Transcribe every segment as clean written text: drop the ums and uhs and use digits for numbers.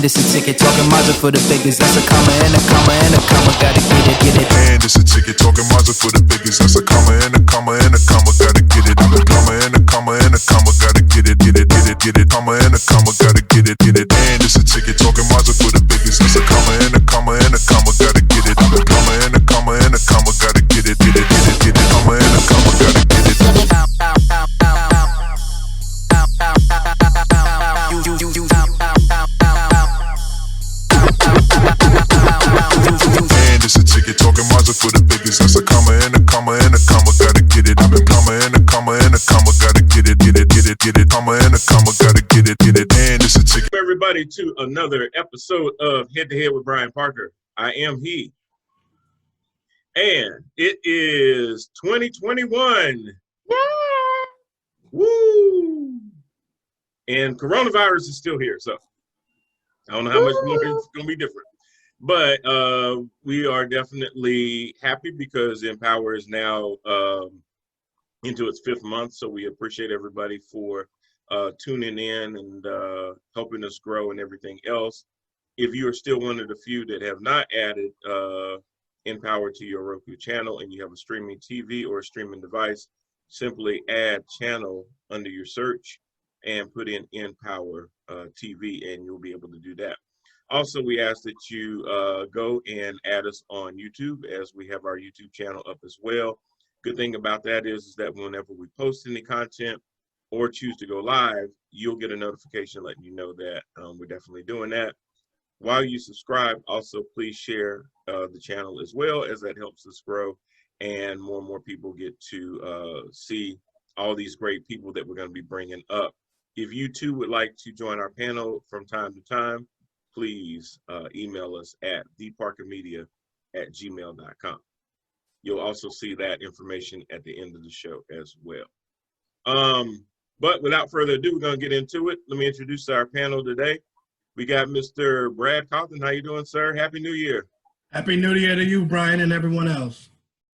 it's a ticket talking Mazda for the biggest. That's a comma and a comma and a comma. Gotta get it, get it. And it's a ticket talking Mazda for the biggest. That's a comma and a comma and a comma. Gotta get it. I'm a comma and a comma and a comma. Gotta get it, get it, get it, get it. Comma and a comma. Gotta get it, get it. And it's a ticket talking Mazda for the biggest. That's a comma and a comma and a comma. Gotta get it. I'm a comma and a comma and a comma. Gotta get it, get it, get it, get it. Comma and a comma. Gotta get it. And it's a ticket talking Mazda for the biggest. That's a comma and a comma and a comma. Gotta get it. I'm a comma and a comma and a comma. Gotta get it, get it, get it, get it. Comma and a comma. Gotta get it, get it. And it's a ticket. Everybody to another episode of Head to Head with Brian Parker. I am he. And it is 2021. Yeah. Woo! And coronavirus is still here, so I don't know how much more it's going to be different. But we are definitely happy because Empower is now into its 5th month. So we appreciate everybody for tuning in and helping us grow and everything else. If you are still one of the few that have not added Empower to your Roku channel and you have a streaming TV or a streaming device, simply add channel under your search and put in Empower TV and you'll be able to do that. Also, we ask that you go and add us on YouTube, as we have our YouTube channel up as well. Good thing about that is that whenever we post any content or choose to go live, you'll get a notification letting you know that we're definitely doing that. While you subscribe, also please share the channel as well, as that helps us grow and more people get to see all these great people that we're going to be bringing up. If you too would like to join our panel from time to time, please email us at theparkermedia@gmail.com. You'll also see that information at the end of the show as well. But without further ado, we're going to get into it. Let me introduce our panel today. We got Mr. Brad Cawthon. How you doing, sir? Happy New Year. Happy New Year to you, Brian, and everyone else.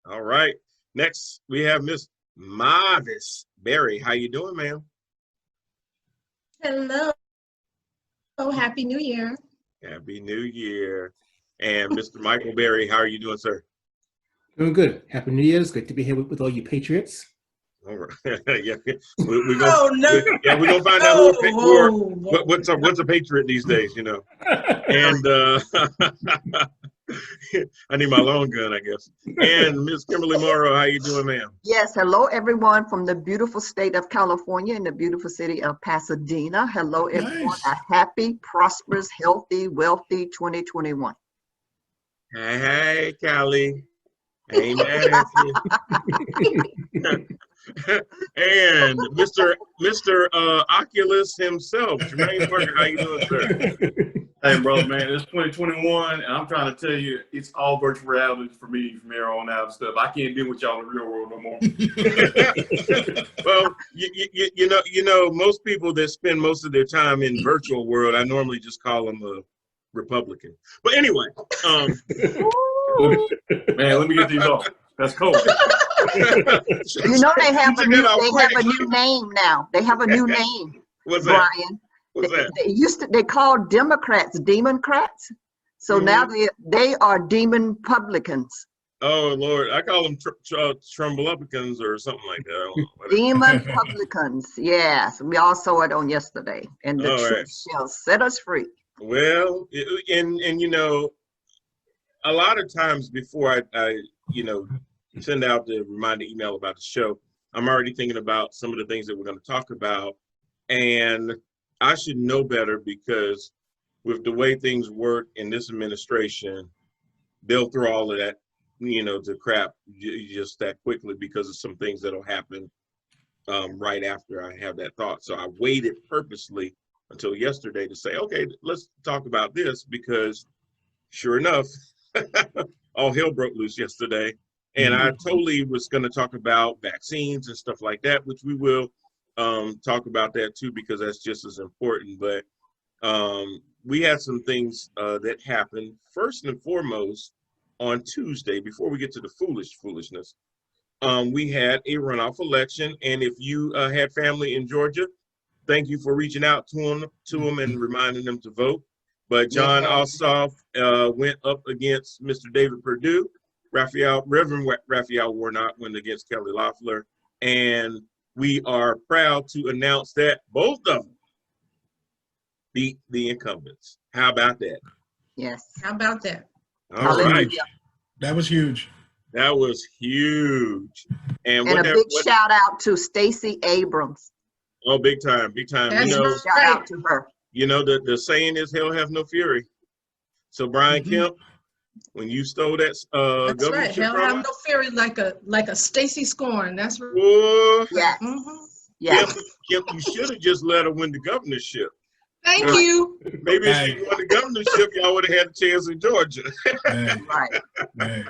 All right. Next, we have Miss Mavis Berry. How you doing, ma'am? Hello. Oh, Happy New Year. Happy New Year. And Mr. Michael Berry, how are you doing, sir? Doing good. Happy New Year. It's great to be here with all you Patriots. All right. Yeah. We're gonna, Oh, no. Yeah, we're going to find out what's a patriot these days, you know. And I need my long gun, I guess. And Miss Kimberly Morrow, how you doing, ma'am? Yes, hello everyone from the beautiful state of California and the beautiful city of Pasadena. Hello everyone. Nice. A happy, prosperous, healthy, wealthy 2021. Hey, Callie. Ain't mad at you. And Mr. Oculus himself, Jermaine Parker, how you doing, sir? Hey, brother, man, it's 2021, and I'm trying to tell you, it's all virtual reality for me from here on out and stuff. I can't deal with y'all in the real world no more. Well, you know, most people that spend most of their time in virtual world, I normally just call them a Republican. But anyway, man, let me get these off. That's cold. You know they have a new name now. They have a new name. What's that? Brian. What's that? They called Democrats Democrats. So now they are demon publicans. Oh Lord, I call them Trumplicans or something like that. I don't know. Demon publicans. Yes, we all saw it on yesterday, and the truth shall set us free. Well, and you know, a lot of times before I send out the reminder email about the show, I'm already thinking about some of the things that we're going to talk about, and I should know better because with the way things work in this administration, they'll throw all of that, to crap just that quickly because of some things that'll happen right after I have that thought. So I waited purposely until yesterday to say, okay, let's talk about this, because sure enough, all hell broke loose yesterday. And I totally was going to talk about vaccines and stuff like that, which we will talk about that too, because that's just as important. But we had some things that happened. First and foremost, on Tuesday, before we get to the foolishness, we had a runoff election. And if you had family in Georgia, thank you for reaching out to them and reminding them to vote. But John Yes. Ossoff went up against Mr. David Perdue. Reverend Raphael Warnock went against Kelly Loeffler. And we are proud to announce that both of them beat the incumbents. How about that? Yes. How about that? All right. Huge. That was huge. That was huge. And And what a that, big what, shout out to Stacey Abrams. oh, big time, big time. That's Shout out to her. The saying is hell have no fury. So Brian Mhm. Kemp, when you stole that That's right. governorship Hell from have us, no fury like a Stacy Scorn. That's right. boy, Yes. Mhm. Yes. Kemp, you should have just let her win the governorship. Thank Right. you. Maybe if Right. she won the governorship, y'all would have had a chance in Georgia. Right. Right. Right.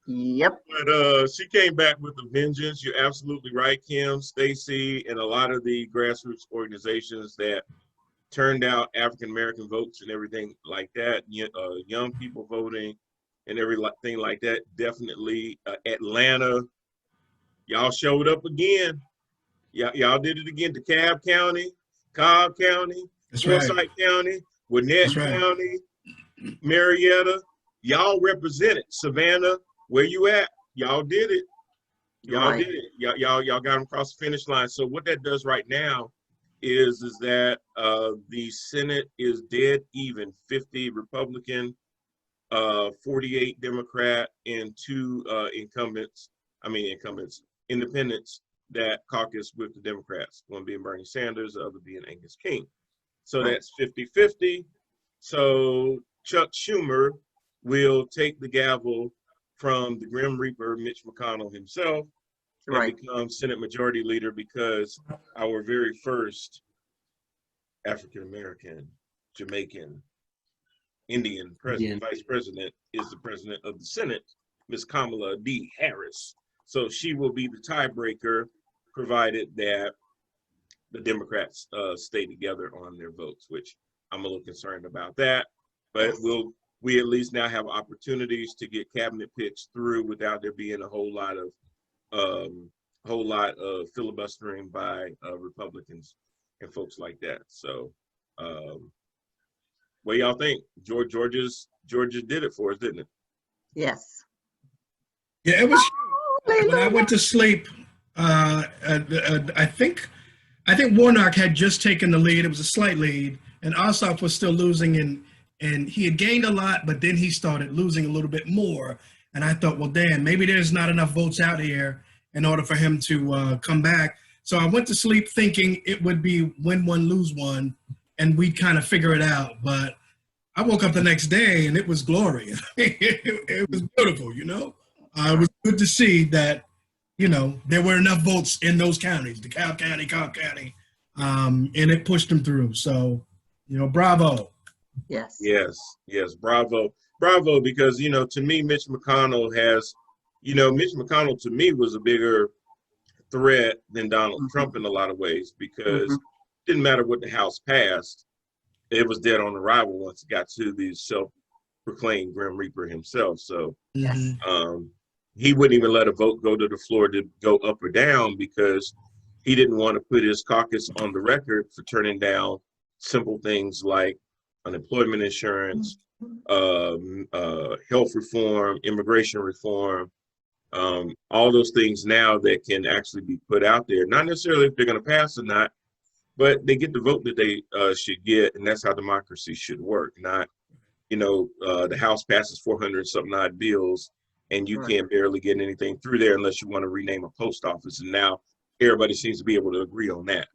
Yep. But she came back with a vengeance. You're absolutely right, Kim, Stacy, and a lot of the grassroots organizations that turned out African American votes and everything like that, young people voting and everything like that. Definitely Atlanta, y'all showed up again. Y'all did it again. DeKalb County, Cobb County, That's right. Forsyth County, Gwinnett That's right. County, Marietta. Y'all represented. Savannah, where you at? Y'all did it. Y'all Right. did it. Y'all got them across the finish line. So what that does right now is that the Senate is dead even, 50 Republican, 48 Democrat, and two independents that caucus with the Democrats, one being Bernie Sanders, the other being Angus King. So Right. that's 50-50. So Chuck Schumer will take the gavel from the Grim Reaper, Mitch McConnell himself, and Right. become Senate Majority Leader, because our very first African-American, Jamaican, Indian vice president is the president of the Senate, Ms. Kamala D. Harris. So she will be the tiebreaker, provided that the Democrats stay together on their votes, which I'm a little concerned about that. But we at least now have opportunities to get cabinet picks through without there being a whole lot of filibustering by Republicans and folks like that. So what y'all think? Georgia did it for us, didn't it? Yes. Yeah, it was. When I Hallelujah. went to sleep, I think Warnock had just taken the lead. It was a slight lead, and Ossoff was still losing, and he had gained a lot, but then he started losing a little bit more. And I thought, well, damn, maybe there's not enough votes out here in order for him to come back. So I went to sleep thinking it would be win one, lose one, and we'd kind of figure it out. But I woke up the next day, and it was glory. It was beautiful, you know? It was good to see that, you know, there were enough votes in those counties, DeKalb County, Cobb County, and it pushed them through. So, you know, bravo. Yes. Yes, bravo, because, you know, to me, Mitch McConnell to me was a bigger threat than Donald Trump in a lot of ways, because it didn't matter what the House passed, it was dead on arrival once it got to the self-proclaimed Grim Reaper himself. So Yes. he wouldn't even let a vote go to the floor to go up or down, because he didn't want to put his caucus on the record for turning down simple things like unemployment insurance, health reform, immigration reform, all those things now that can actually be put out there. Not necessarily if they're going to pass or not, but they get the vote that they should get, and that's how democracy should work. Not, you know, the House passes 400-something odd bills, and you can't barely get anything through there unless you want to rename a post office. And now everybody seems to be able to agree on that.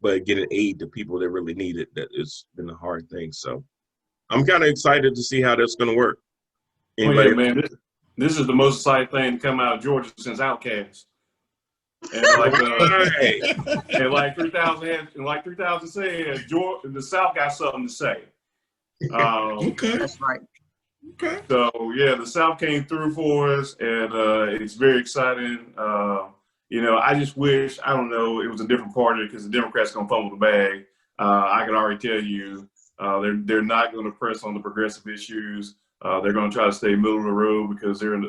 But getting aid to people that really need it, that has been a hard thing. So I'm kind of excited to see how that's going to work. Anybody? Oh, yeah, man, this is the most exciting thing to come out of Georgia since Outkast. And like 3,000 said, the South got something to say. Okay. That's right. Okay. So yeah, the South came through for us, and it's very exciting. You know, I just wish, I don't know, it was a different party, because the Democrats gonna fumble the bag. I can already tell you, they're not going to press on the progressive issues. They're going to try to stay middle of the road, because they're of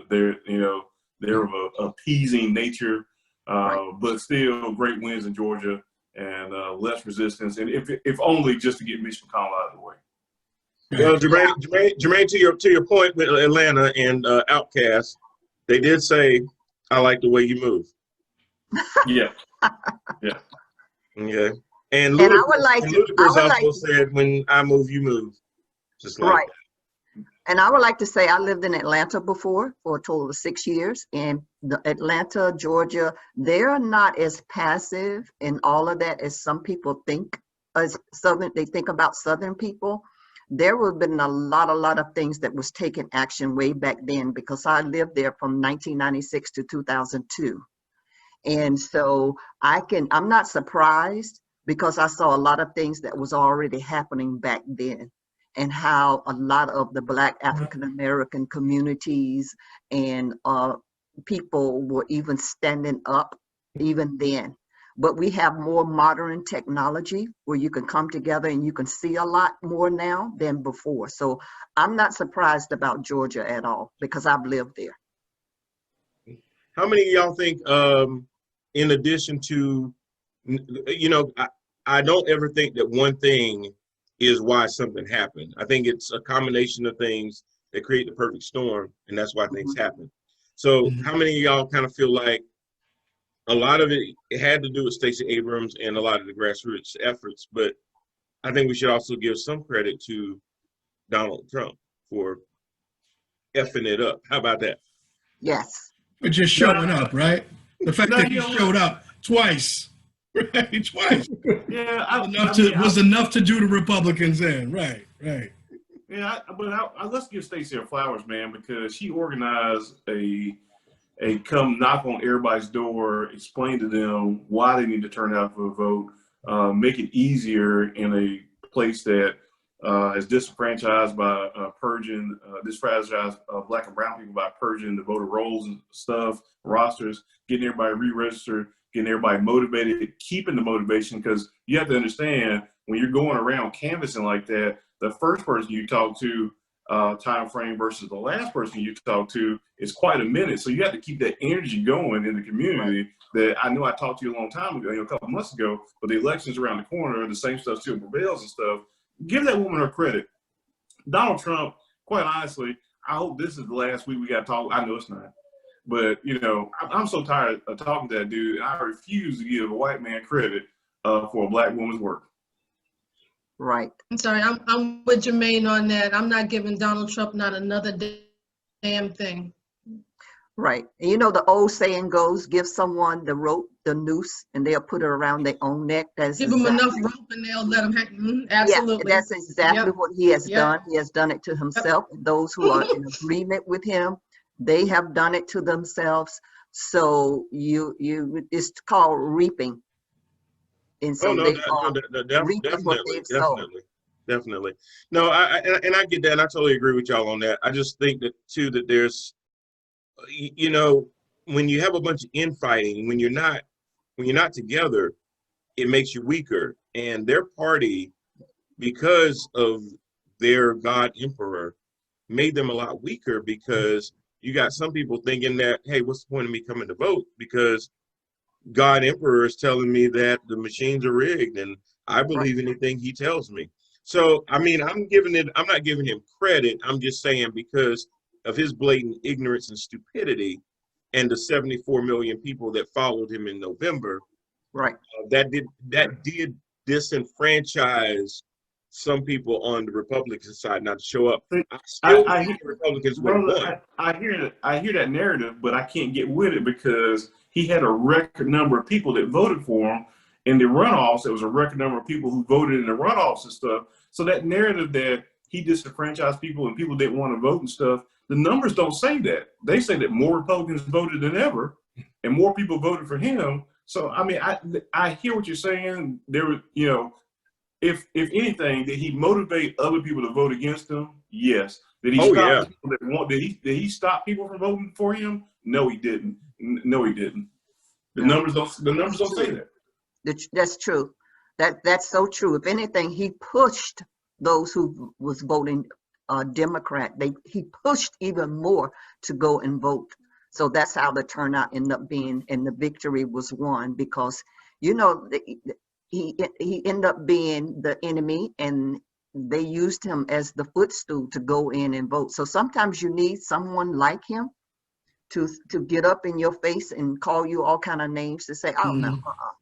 a appeasing nature. But still, great wins in Georgia. and less resistance, and if only just to get Mitch McConnell out of the way. Well, Jermaine, to your point with Atlanta and Outkast, they did say, "I like the way you move." Yeah, yeah. Okay. And And I Ludacris, would like to, also said, "When I move, you move." Just like right. And I would like to say I lived in Atlanta before for a total of 6 years. And Atlanta, Georgia, they're not as passive in all of that as some people think. As Southern, they think about Southern people. There would have been a lot of things that was taking action way back then, because I lived there from 1996 to 2002. And so I'm not surprised, because I saw a lot of things that was already happening back then, and how a lot of the Black African American communities and people were even standing up even then. But we have more modern technology where you can come together and you can see a lot more now than before. So I'm not surprised about Georgia at all, because I've lived there. How many of y'all think, in addition to, I don't ever think that one thing is why something happened. I think it's a combination of things that create the perfect storm, and that's why things happen. So how many of y'all kind of feel like a lot of it had to do with Stacey Abrams and a lot of the grassroots efforts, but I think we should also give some credit to Donald Trump for effing it up. How about that? Yes. For just showing up, right? The fact that he showed up twice, right? Twice. Yeah, was enough to do the Republicans in, right? Yeah, but let's give Stacey her flowers, man, because she organized a come knock on everybody's door, explain to them why they need to turn out for a vote, make it easier in a place that is disenfranchised by disenfranchised Black and brown people by purging the voter rolls and stuff, rosters, getting everybody re-registered, getting everybody motivated, keeping the motivation, because you have to understand, when you're going around canvassing like that, the first person you talk to time frame versus the last person you talk to is quite a minute. So you have to keep that energy going in the community. That I know I talked to you a long time ago, a couple months ago, but the election's around the corner, the same stuff still prevails and stuff. Give that woman her credit. Donald Trump, quite honestly, I hope this is the last week we got to talk. I know it's not. But, I'm so tired of talking to that dude. I refuse to give a white man credit for a Black woman's work. Right. I'm sorry, I'm with Jermaine on that. I'm not giving Donald Trump not another damn thing. Right. And the old saying goes, give someone the rope, the noose, and they'll put it around their own neck. That's give them enough rope and they'll let them hang. Absolutely. Yeah, that's exactly what he has done. He has done it to himself. Those who are in agreement with him, they have done it to themselves. So it's called reaping. And so definitely. No, I get that, and I totally agree with y'all on that. I just think that too, that there's, when you have a bunch of infighting, when you're not together, it makes you weaker. And their party, because of their God Emperor, made them a lot weaker, because you got some people thinking that, hey, what's the point of me coming to vote? Because God Emperor is telling me that the machines are rigged, and I believe anything he tells me. So, I'm not giving him credit. I'm just saying, because of his blatant ignorance and stupidity, and the 74 million people that followed him in November, that did disenfranchise some people on the Republican side not to show up. I hear Republicans would have won. I hear that narrative, but I can't get with it, because he had a record number of people that voted for him in the runoffs. There was a record number of people who voted in the runoffs and stuff. So that narrative that he disenfranchised people and people didn't want to vote and stuff, the numbers don't say that. They say that more Republicans voted than ever, and more people voted for him. So I hear what you're saying. There, if anything, did he motivate other people to vote against him? Yes. Did he stop people that want? Did he stop people from voting for him? No, he didn't. No, he didn't. The numbers don't say that. That's true. That's so true. If anything, he pushed those who was voting Democrat. He pushed even more to go and vote. So that's how the turnout ended up being, and the victory was won, because he ended up being the enemy, and they used him as the footstool to go in and vote. So sometimes you need someone like him to get up in your face and call you all kind of names to say, oh no,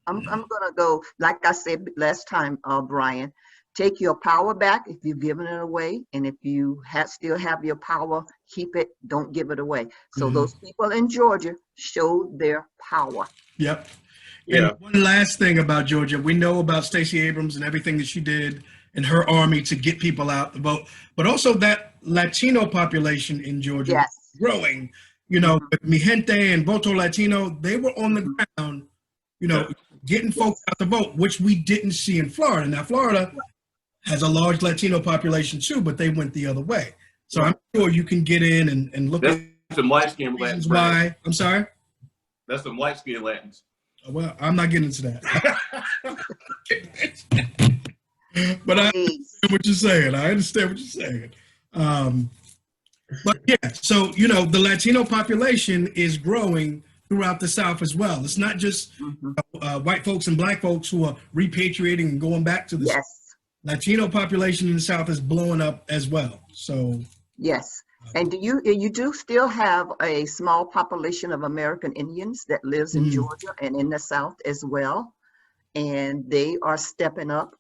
I'm gonna go, like I said last time, Brian, take your power back if you've given it away, and if you still have your power, keep it, don't give it away. So those people in Georgia showed their power. Yep. Yeah. And one last thing about Georgia, we know about Stacey Abrams and everything that she did in her army to get people out to vote, but also that Latino population in Georgia Yes. growing. You know, Mi Gente and Voto Latino, they were on the ground, you know, getting folks out to vote, which we didn't see in Florida. Now, Florida has a large Latino population too, but they went the other way. So I'm sure you can get in and look at some light-skinned Latins. Why? I'm sorry? That's some light-skinned Latins. Well, I'm not getting into that. But I understand what you're saying. I understand what you're saying. But yeah, so, you know, the Latino population is growing throughout the South as well. It's not just white folks and black folks who are repatriating and going back to the South. Latino population in the South is blowing up as well. So yes. And you do still have a small population of American Indians that lives in Georgia and in the South as well. And they are stepping up.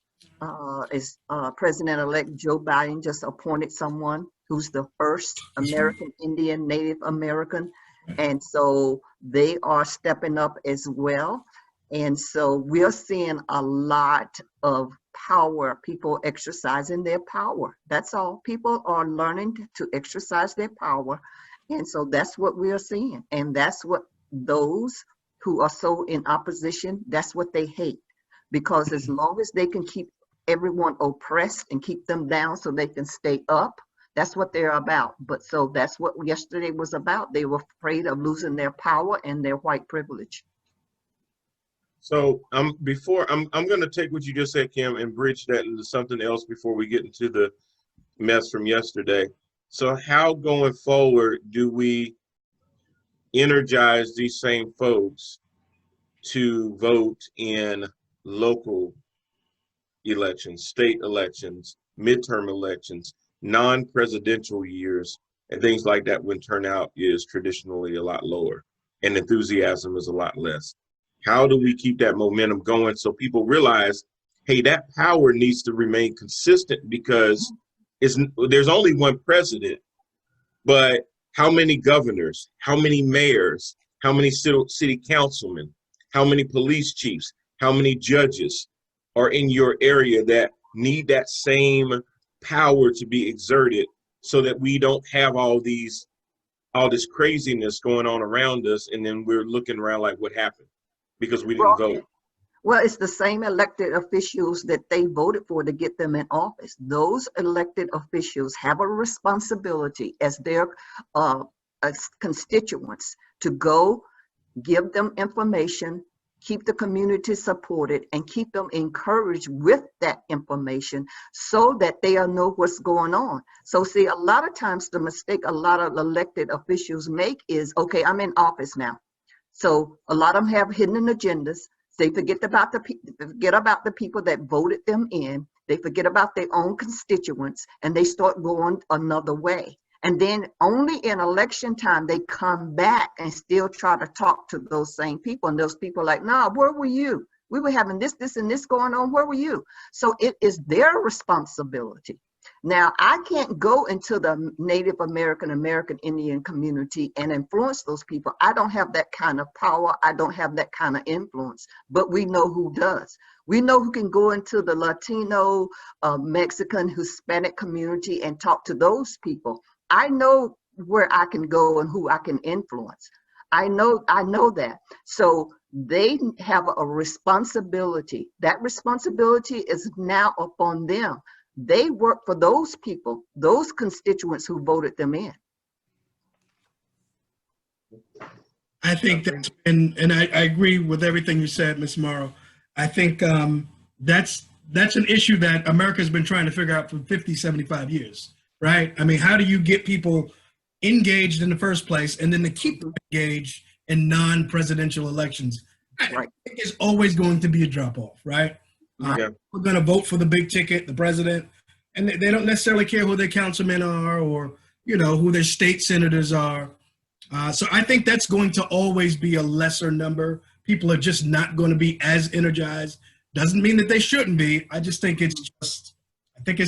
As President-elect Joe Biden just appointed someone who's the first American Indian Native American. And so they are stepping up as well. And so we're seeing a lot of power, people exercising their power. That's all. People are learning to exercise their power. And so that's what we are seeing. And that's what those who are so in opposition, that's what they hate. Because as long as they can keep everyone oppressed and keep them down so they can stay up, that's what they're about. But so that's what yesterday was about. They were afraid of losing their power and their white privilege. So I'm going to take what you just said, Kim, and bridge that into something else before we get into the mess from yesterday. So how going forward do we energize these same folks to vote in local elections, state elections, midterm elections, non-presidential years, and things like that, when turnout is traditionally a lot lower and enthusiasm is a lot less? How do we keep that momentum going so people realize, hey, that power needs to remain consistent, because there's only one president, but how many governors, how many mayors, how many city councilmen, how many police chiefs, how many judges are in your area that need that same power to be exerted, so that we don't have all this craziness going on around us, and then we're looking around like, what happened? Because we didn't vote. Well, it's the same elected officials that they voted for to get them in office. Those elected officials have a responsibility as their as constituents to go give them information, keep the community supported, and keep them encouraged with that information so that they know what's going on. So see, a lot of times the mistake a lot of elected officials make is, okay, I'm in office now. So a lot of them have hidden agendas. They forget about the people that voted them in. They forget about their own constituents, and they start going another way. And then only in election time, they come back and still try to talk to those same people. And those people are like, nah, where were you? We were having this, and this going on. Where were you? So it is their responsibility. Now, I can't go into the Native American Indian community and influence those people. I don't have that kind of power. I don't have that kind of influence, but we know who does. We know who can go into the Latino, Mexican, Hispanic community and talk to those people. I know where I can go and who I can influence. I know that. So they have a responsibility. That responsibility is now upon them. They work for those people, those constituents who voted them in. I think that's been, and I agree with everything you said, Ms. Morrow. I think that's an issue that America's been trying to figure out for 50, 75 years, right? I mean, how do you get people engaged in the first place and then to keep them engaged in non-presidential elections? Right. I think it's always going to be a drop-off, right? Yeah. We're going to vote for the big ticket, the president, and they don't necessarily care who their councilmen are or, you know, who their state senators are. So I think that's going to always be a lesser number. People are just not going to be as energized. Doesn't mean that they shouldn't be. I just think it's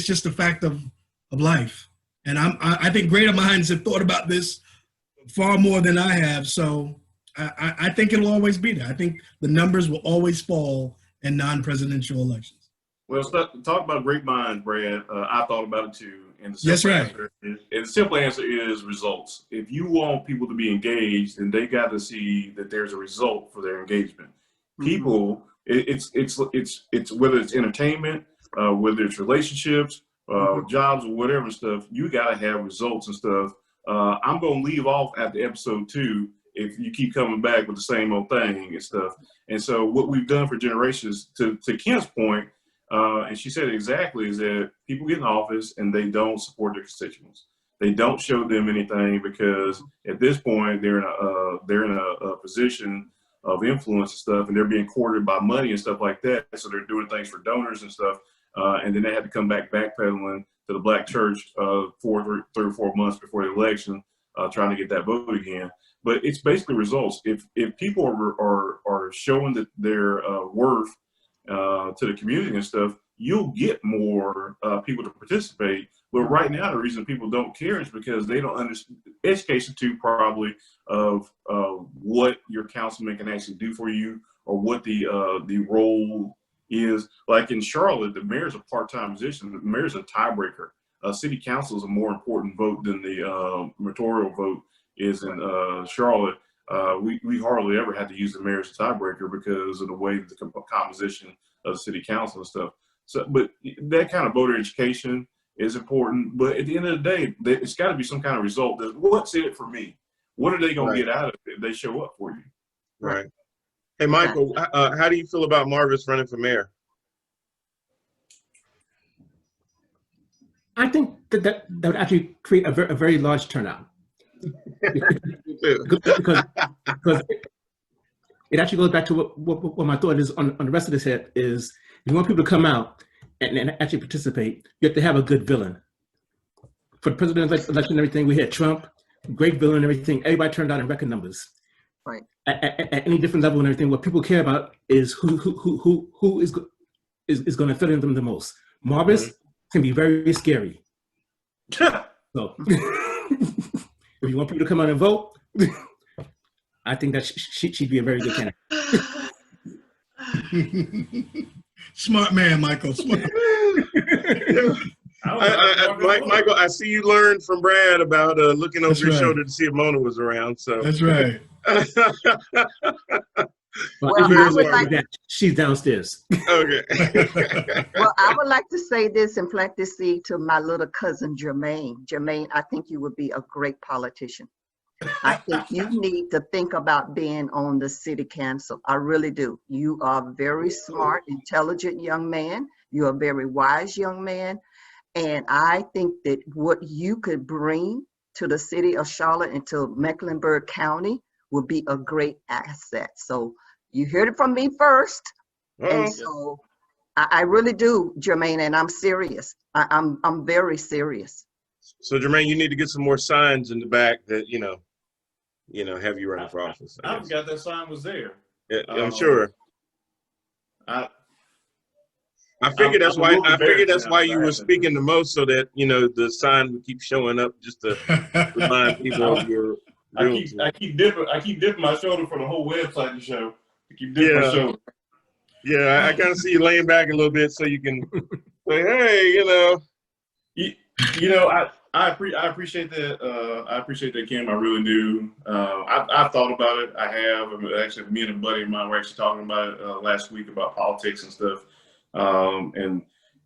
just a fact of life. And I think greater minds have thought about this far more than I have. So I think it'll always be there. I think the numbers will always fall in non-presidential elections. Well, talk about great minds, Brad. I thought about it too. And the simple answer is results. If you want people to be engaged, then they got to see that there's a result for their engagement. People, it's whether it's entertainment, whether it's relationships, jobs or whatever stuff, you got to have results and stuff. I'm going to leave off after episode 2 if you keep coming back with the same old thing and stuff. And so what we've done for generations, to Kim's point, and she said exactly, is that people get in office and they don't support their constituents. They don't show them anything because at this point they're in a position of influence and stuff, and they're being courted by money and stuff like that. So they're doing things for donors and stuff, and then they had to come back backpedaling to the black church 3 or 4 months before the election, trying to get that vote again. But it's basically results. If people are showing that their worth to the community and stuff, you'll get more people to participate. But right now, the reason people don't care is because they don't understand education too, probably, of what your councilman can actually do for you or what the role is. Like in Charlotte, the mayor's a part-time position. The mayor's a tiebreaker. City council is a more important vote than the mayoral vote is in Charlotte. We hardly ever had to use the mayor as a tiebreaker because of the way the composition of the city council and stuff. So, but that kind of voter education is important. But at the end of the day, it's got to be some kind of result. What's in it for me? What are they going to get out of it if they show up for you? Right. Hey, Michael, how do you feel about Marvis running for mayor? I think that would actually create a very large turnout. because it actually goes back to what my thought is on the rest of this head is, if you want people to come out and actually participate, you have to have a good villain. For the president's election and everything, we had Trump, great villain and everything. Everybody turned out in record numbers. Right. At any different level and everything, what people care about is who is going to fit in them the most. Marvis can be very scary. So if you want people to come out and vote, I think that she'd be a very good candidate. Smart man, Michael. Smart. Michael, I see you learned from Brad about looking over your shoulder to see if Mona was around. So that's right. She's downstairs. Okay. Well, I would like to say this and plant this seed to my little cousin, Jermaine. Jermaine, I think you would be a great politician. I think you need to think about being on the city council. I really do. You are a very smart, intelligent young man. You're a very wise young man. And I think that what you could bring to the city of Charlotte and to Mecklenburg County would be a great asset. So you heard it from me first. And so I really do, Jermaine, and I'm serious. I'm very serious. So Jermaine, you need to get some more signs in the back that, have you running for office. I forgot that sign was there. Yeah, I'm sure. I figured that's why you were speaking the most, so that the sign would keep showing up just to remind people of your. I keep dipping my shoulder for the whole website to show. I keep dipping my shoulder. Yeah, I kind of see you laying back a little bit so you can say, hey, I appreciate that. I appreciate that, Kim. I really do. I've thought about it. I have. Actually, me and a buddy of mine were actually talking about it last week about politics and stuff.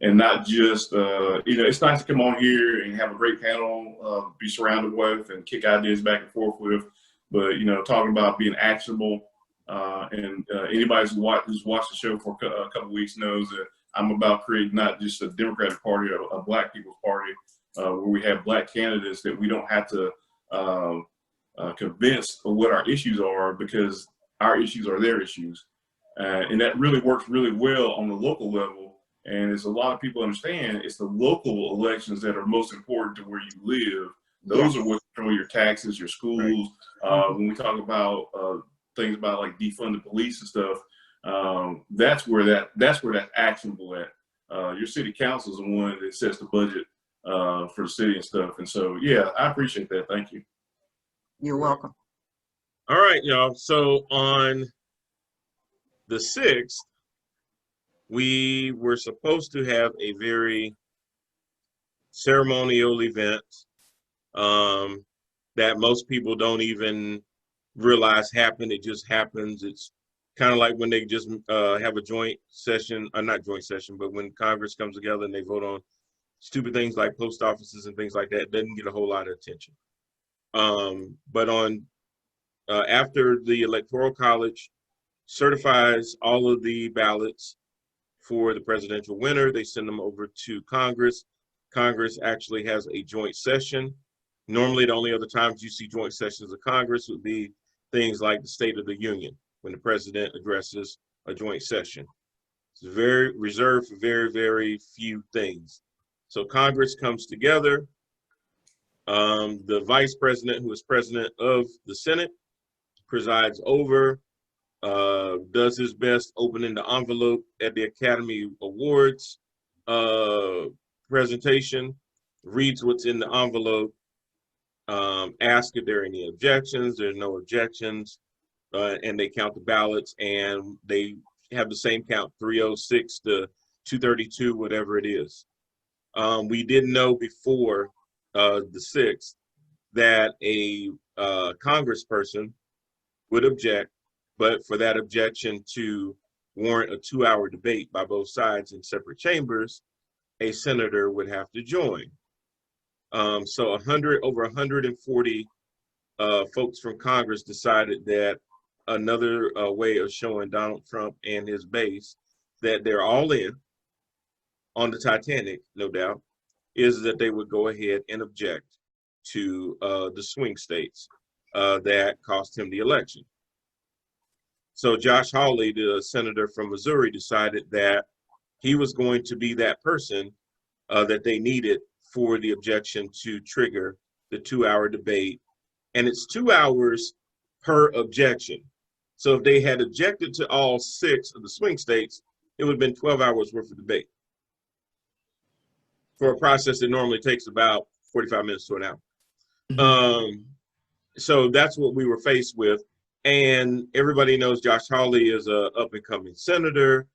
And not just, it's nice to come on here and have a great panel, be surrounded with and kick ideas back and forth with, but, talking about being actionable. And anybody who's watched the show for a couple of weeks knows that I'm about creating not just a Democratic Party, a Black People's Party, where we have Black candidates that we don't have to convince of what our issues are, because our issues are their issues. And that really works really well on the local level. And as a lot of people understand, it's the local elections that are most important to where you live. Those are what control your taxes, your schools. Right. When we talk about things about like defund the police and stuff, that's where that's actionable at. Your city council is the one that sets the budget for the city and stuff. And so, yeah, I appreciate that. Thank you. You're welcome. All right, y'all. So on the 6th, we were supposed to have a very ceremonial event that most people don't even realize happened. It just happens. It's kind of like when they just have a joint session, not joint session, but when Congress comes together and they vote on stupid things like post offices and things like that, it doesn't get a whole lot of attention. But on after the Electoral College certifies all of the ballots for the presidential winner, they send them over to Congress. Congress actually has a joint session. Normally, the only other times you see joint sessions of Congress would be things like the State of the Union, when the president addresses a joint session. It's very reserved for very, very few things. So Congress comes together. The vice president, who is president of the Senate, presides over, does his best opening the envelope at the Academy Awards presentation, reads what's in the envelope, ask if there are any objections. There's no objections, and they count the ballots, and they have the same count, 306 to 232, whatever it is. We didn't know before the 6th that a congressperson would object, but for that objection to warrant a 2-hour debate by both sides in separate chambers, a senator would have to join. So over 140 folks from Congress decided that another way of showing Donald Trump and his base that they're all in on the Titanic, no doubt, is that they would go ahead and object to the swing states that cost him the election. So Josh Hawley, the senator from Missouri, decided that he was going to be that person that they needed for the objection to trigger the 2-hour debate. And it's 2 hours per objection. So if they had objected to all 6 of the swing states, it would have been 12 hours worth of debate for a process that normally takes about 45 minutes to an hour. So that's what we were faced with. And everybody knows Josh Hawley is a up-and-coming senator.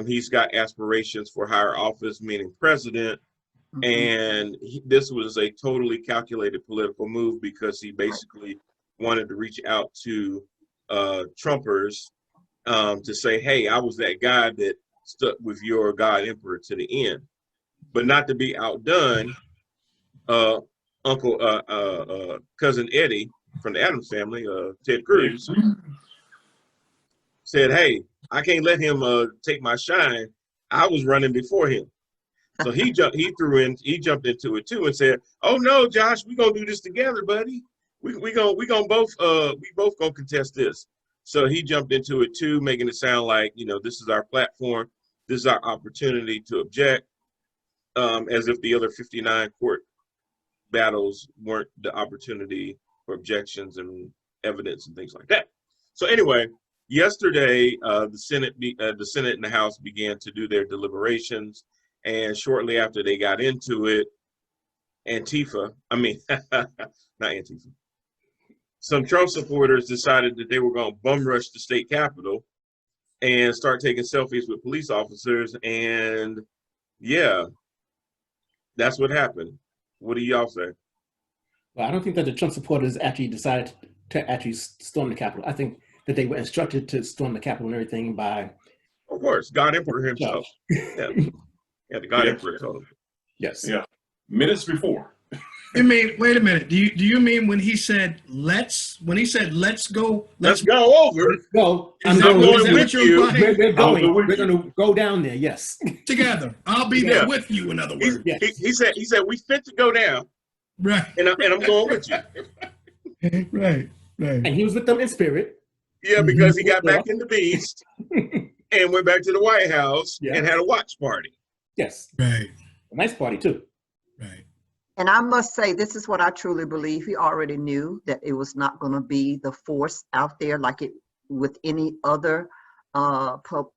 He's got aspirations for higher office, meaning president. And this was a totally calculated political move because he basically wanted to reach out to Trumpers to say, hey, I was that guy that stuck with your God Emperor to the end. But not to be outdone, Cousin Eddie from the Addams family, Ted Cruz, said, hey, I can't let him take my shine. I was running before him. So he jumped into it too and said, oh no, Josh, we're gonna do this together, buddy. We both gonna contest this. So he jumped into it too, making it sound like, this is our platform, this is our opportunity to object, as if the other 59 court battles weren't the opportunity for objections and evidence and things like that. So anyway, yesterday the Senate and the House began to do their deliberations, and shortly after they got into it, not Antifa, some Trump supporters decided that they were going to bum rush the state capitol and start taking selfies with police officers, and yeah, that's what happened. What do y'all say? Well, I don't think that the Trump supporters actually decided to actually storm the Capitol. I think that they were instructed to storm the Capitol and everything by, of course, God Emperor himself. Yeah, the God Emperor told him. Yes. Yeah. Minutes before. You mean, wait a minute. Do you mean when he said let's go over? Let's go. I'm going with you. We're going to go down there. Yes. Together. I'll be there with you. In other words, he said we fit to go down. Right. And I'm going with you. Right. And he was with them in spirit. Yeah, because he got back in the beast and went back to the White House and had a watch party. Yes. Right. A nice party too. Right. And I must say, this is what I truly believe. He already knew that it was not going to be the force out there like it with any other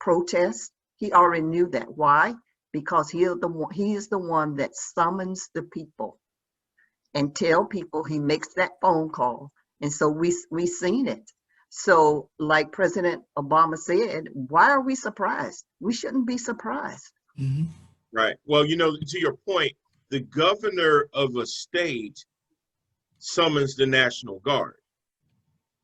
protest. He already knew that. Why? Because he is the one that summons the people and tell people. He makes that phone call. And so we seen it. So like President Obama said, why are we surprised? We shouldn't be surprised. Mm-hmm. Right. Well, you know, to your point, the governor of a state summons the National Guard,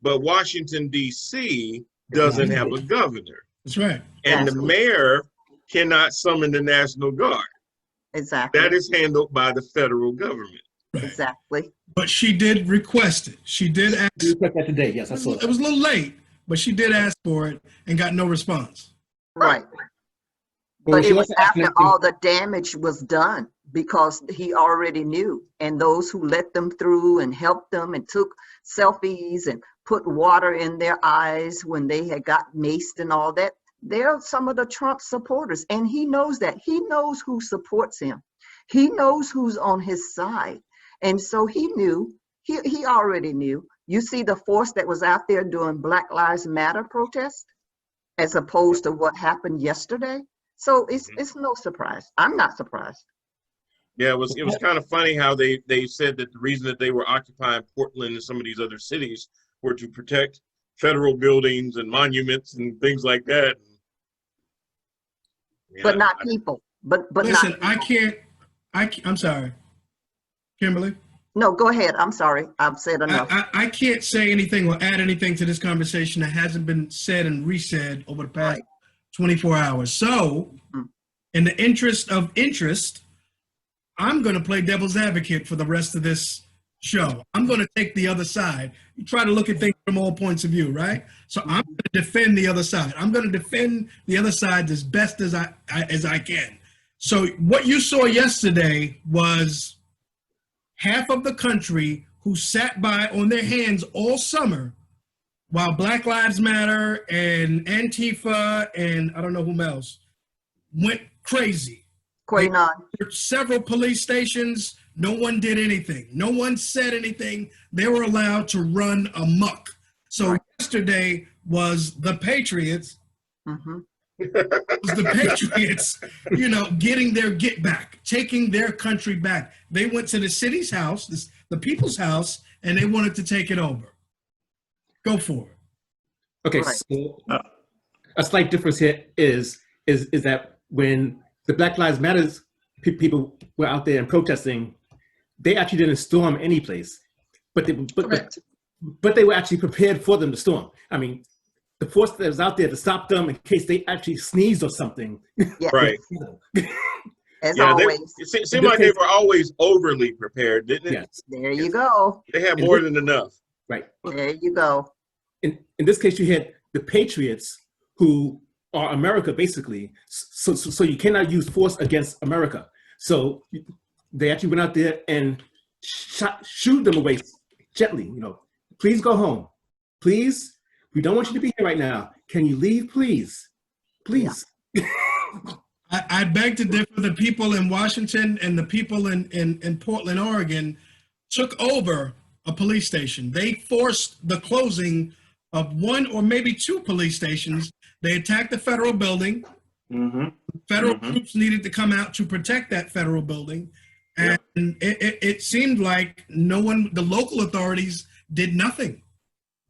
but Washington, D.C. doesn't have a governor. That's right. And the mayor cannot summon the National Guard. Exactly. That is handled by the federal government. Right. Exactly. But she did request it. She did ask. You request that today, yes, I saw It was a little late, but she did ask for it and got no response. Right. But it was after all the damage was done, because he already knew. And those who let them through and helped them and took selfies and put water in their eyes when they had got maced and all that, they're some of the Trump supporters. And he knows that. He knows who supports him. He knows who's on his side. And so he knew, he already knew. You see the force that was out there doing Black Lives Matter protests as opposed to what happened yesterday. So it's no surprise. I'm not surprised. Yeah, it was kind of funny how they said that the reason that they were occupying Portland and some of these other cities were to protect federal buildings and monuments and things like that. Yeah, but not people. But listen, not people. I'm sorry, Kimberly. No, go ahead. I'm sorry. I've said enough. I can't say anything or add anything to this conversation that hasn't been said and resaid over the past 24 hours. So, in the interest of interest, I'm going to play devil's advocate for the rest of this show. I'm going to take the other side. You try to look at things from all points of view, right? So I'm going to defend the other side. I'm going to defend the other side as best as I can. So what you saw yesterday was half of the country who sat by on their hands all summer while Black Lives Matter and Antifa and I don't know whom else went crazy. Several police stations, no one did anything. No one said anything. They were allowed to run amok. So yesterday was the Patriots. Getting their get back, taking their country back. They went to the city's house, the people's house, and they wanted to take it over. Go for it. Okay, so a slight difference here is that when the Black Lives Matter people were out there and protesting, they actually didn't storm any place, but they were actually prepared for them to storm. I mean, the force that was out there to stop them in case they actually sneezed or something. Yeah. Right. As always. It seemed like they were always overly prepared, didn't it? Yes. There you go. They had more than enough. Right. There you go. In this case, you had the Patriots who are America, basically. So you cannot use force against America. So they actually went out there and shooed them away gently. Please go home. Please. We don't want you to be here right now. Can you leave, please? Please. Yeah. I beg to differ. The people in Washington and the people in Portland, Oregon, took over a police station. They forced the closing of one or maybe two police stations. They attacked the federal building. Federal troops needed to come out to protect that federal building. And it seemed like the local authorities did nothing.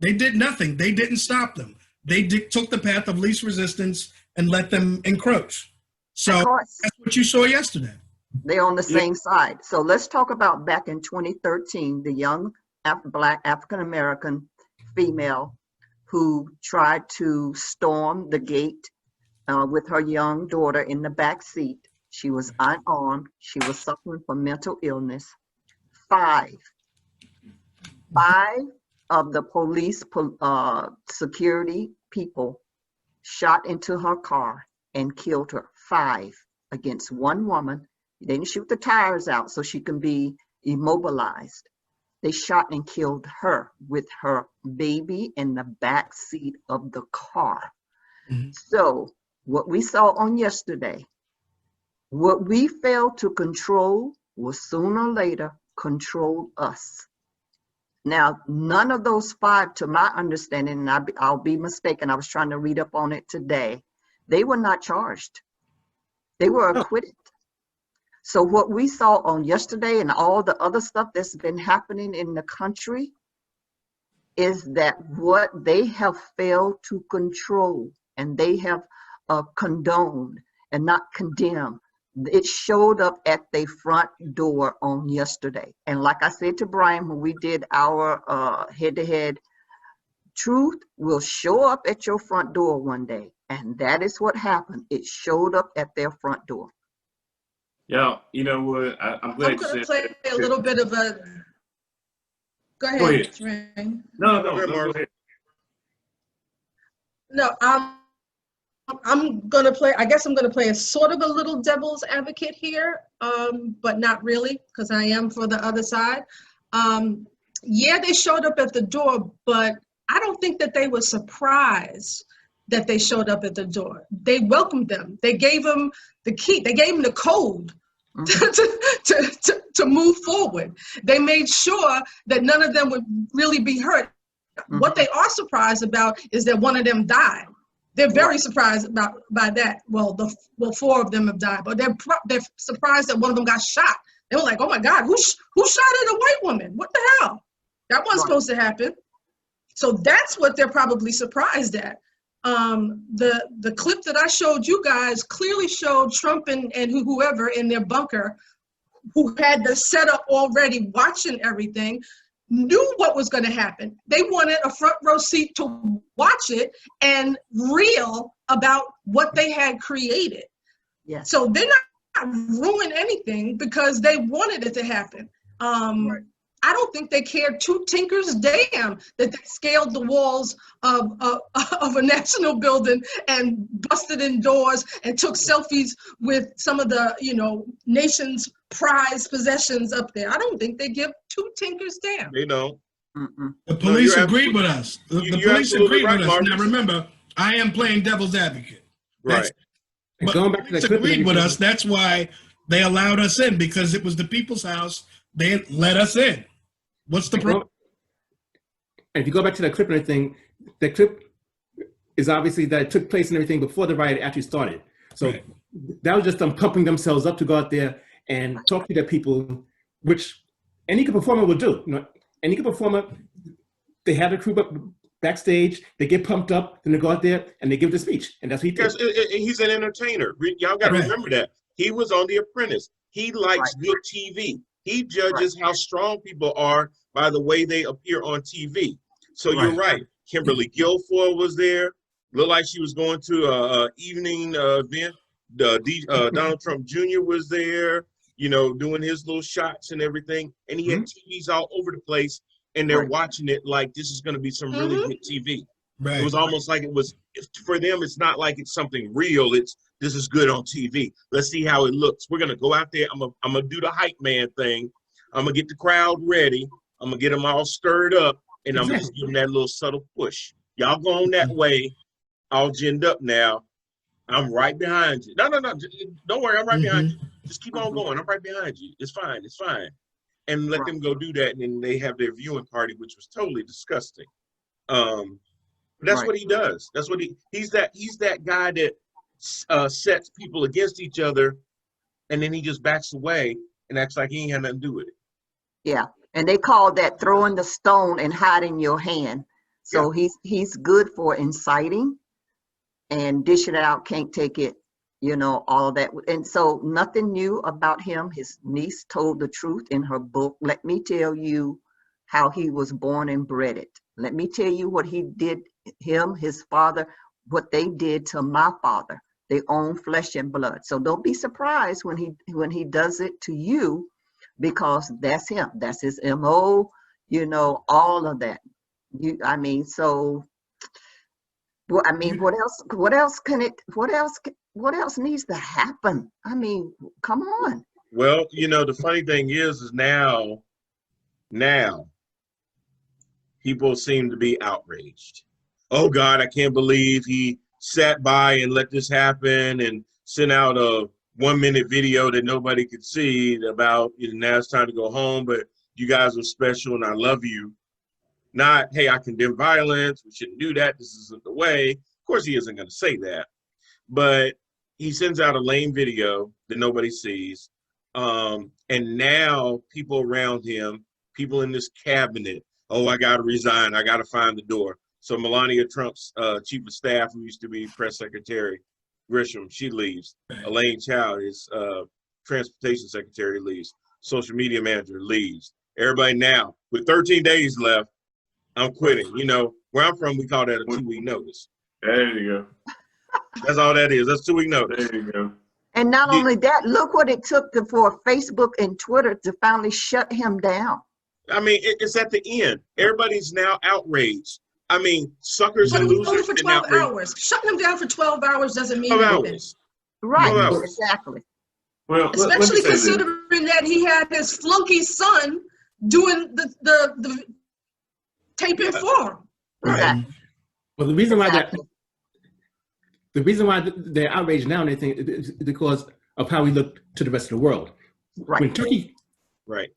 They did nothing. They didn't stop them. They took the path of least resistance and let them encroach. So that's what you saw yesterday. They're on the same side. So let's talk about back in 2013, the young Black African-American female who tried to storm the gate with her young daughter in the back seat. She was unarmed. She was suffering from mental illness. Five of the police security people shot into her car and killed her. 5 against one woman. They didn't shoot the tires out so she can be immobilized. They shot and killed her with her baby in the back seat of the car. Mhm. So what we saw on yesterday, what we failed to control will sooner or later control us. Now, none of those 5, to my understanding, and I'll be mistaken, I was trying to read up on it today, they were not charged. They were acquitted. So what we saw on yesterday and all the other stuff that's been happening in the country is that what they have failed to control and they have condoned and not condemned, it showed up at their front door on yesterday. And like I said to Brian, when we did our head-to-head, truth will show up at your front door one day. And that is what happened. It showed up at their front door. Yeah, you know what? I'm glad I'm you going to said play a little bit of a. Go ahead, Go ahead. Trey. No, Marvel. go ahead. No, I'm gonna play. I guess I'm gonna play a sort of a little devil's advocate here, but not really, because I am for the other side. Yeah, they showed up at the door, but I don't think that they were surprised that they showed up at the door. They welcomed them. They gave them the key. They gave them the code to move forward. They made sure that none of them would really be hurt. What they are surprised about is that one of them died. They're very surprised by that. Well, 4 of them have died, but they're surprised that one of them got shot. They were like, "Oh my God, who shot at a white woman? What the hell? That wasn't supposed to happen." So that's what they're probably surprised at. The clip that I showed you guys clearly showed Trump and whoever in their bunker, who had the setup already, watching everything, knew what was going to happen. They wanted a front row seat to watch it and reel about what they had created. Yes. So they're not ruining anything because they wanted it to happen. I don't think they cared 2 tinkers damn that they scaled the walls of a national building and busted in doors and took selfies with some of the, nation's prized possessions up there. I don't think they give 2 tinkers damn. They don't. The police you're agreed with absolutely- us. The you're police absolutely agreed right, with us. Now Marcus. remember, I am playing devil's advocate. Right. But Going back to police that clip, agreed with us. That's why they allowed us in, because it was the people's house. They let us in. What's the problem? And if you go back to that clip and everything, the clip is obviously that it took place and everything before the riot actually started. So Right. that was just them pumping themselves up to go out there and talk to their people, which any good performer would do. Any good performer, they have the crew up backstage, they get pumped up, then they go out there and they give the speech, and that's what he did. Yes, he's an entertainer. Y'all got to Right. remember that. He was on The Apprentice. He likes good TV. He judges how strong people are by the way they appear on TV. So you're right. Kimberly Guilfoyle was there. Looked like she was going to an evening event. Donald Trump Jr. was there, doing his little shots and everything. And he had TVs all over the place, and they're watching it like this is going to be some really good TV. Right. It was almost like for them, it's not like it's something real. This is good on TV. Let's see how it looks. We're going to go out there. I'm going to do the hype man thing. I'm going to get the crowd ready. I'm going to get them all stirred up, and I'm going to just give them that little subtle push. Y'all go on that way, all ginned up now. I'm right behind you. No. Don't worry. I'm right behind you. Just keep on going. I'm right behind you. It's fine. It's fine. And let them go do that, and then they have their viewing party, which was totally disgusting. But that's what he does. That's what he's that guy that sets people against each other, and then he just backs away and acts like he ain't had nothing to do with it. Yeah, and they call that throwing the stone and hiding your hand. So he's good for inciting and dishing it out, can't take it, all of that. And so nothing new about him. His niece told the truth in her book. Let me tell you how he was born and bred it. Let me tell you what he did, his father, what they did to my father. They own flesh and blood. So don't be surprised when he does it to you, because that's him. That's his MO, all of that. What else needs to happen? Come on. Well, the funny thing is now Now, people seem to be outraged. Oh God, I can't believe he sat by and let this happen and sent out a 1-minute video that nobody could see about, now it's time to go home, but you guys are special and I love you. Not, hey, I condemn violence, we shouldn't do that, this isn't the way. Of course he isn't going to say that, but he sends out a lame video that nobody sees. And now people around him, people in this cabinet, oh, I got to resign, I got to find the door. So Melania Trump's chief of staff, who used to be press secretary, Grisham, she leaves. Elaine Chao, his transportation secretary, leaves. Social media manager leaves. Everybody now, with 13 days left, I'm quitting. You know, where I'm from, we call that a 2-week notice. There you go. That's all that is. That's 2-week notice. There you go. And not only that, look what it took for Facebook and Twitter to finally shut him down. I mean, it's at the end. Everybody's now outraged. I mean, suckers But and it was only losers. for 12 hours. Shutting him down for 12 hours doesn't mean 12 anything. hours. Right, 12 hours. exactly. Well, Especially considering that he had his flunky son doing the taping for him. Exactly. Well, the reason why they're outraged now and everything is because of how we look to the rest of the world. Right. When Turkey Right.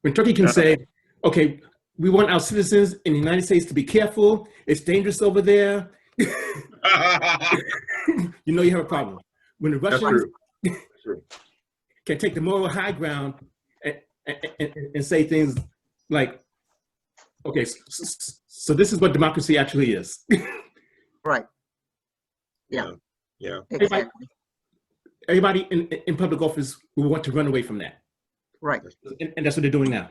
can say, okay, we want our citizens in the United States to be careful. It's dangerous over there. You know you have a problem. When the Russians can take the moral high ground and say things like, okay, so this is what democracy actually is. Right. Yeah. Yeah. Exactly. Everybody in public office will want to run away from that. Right. And that's what they're doing now.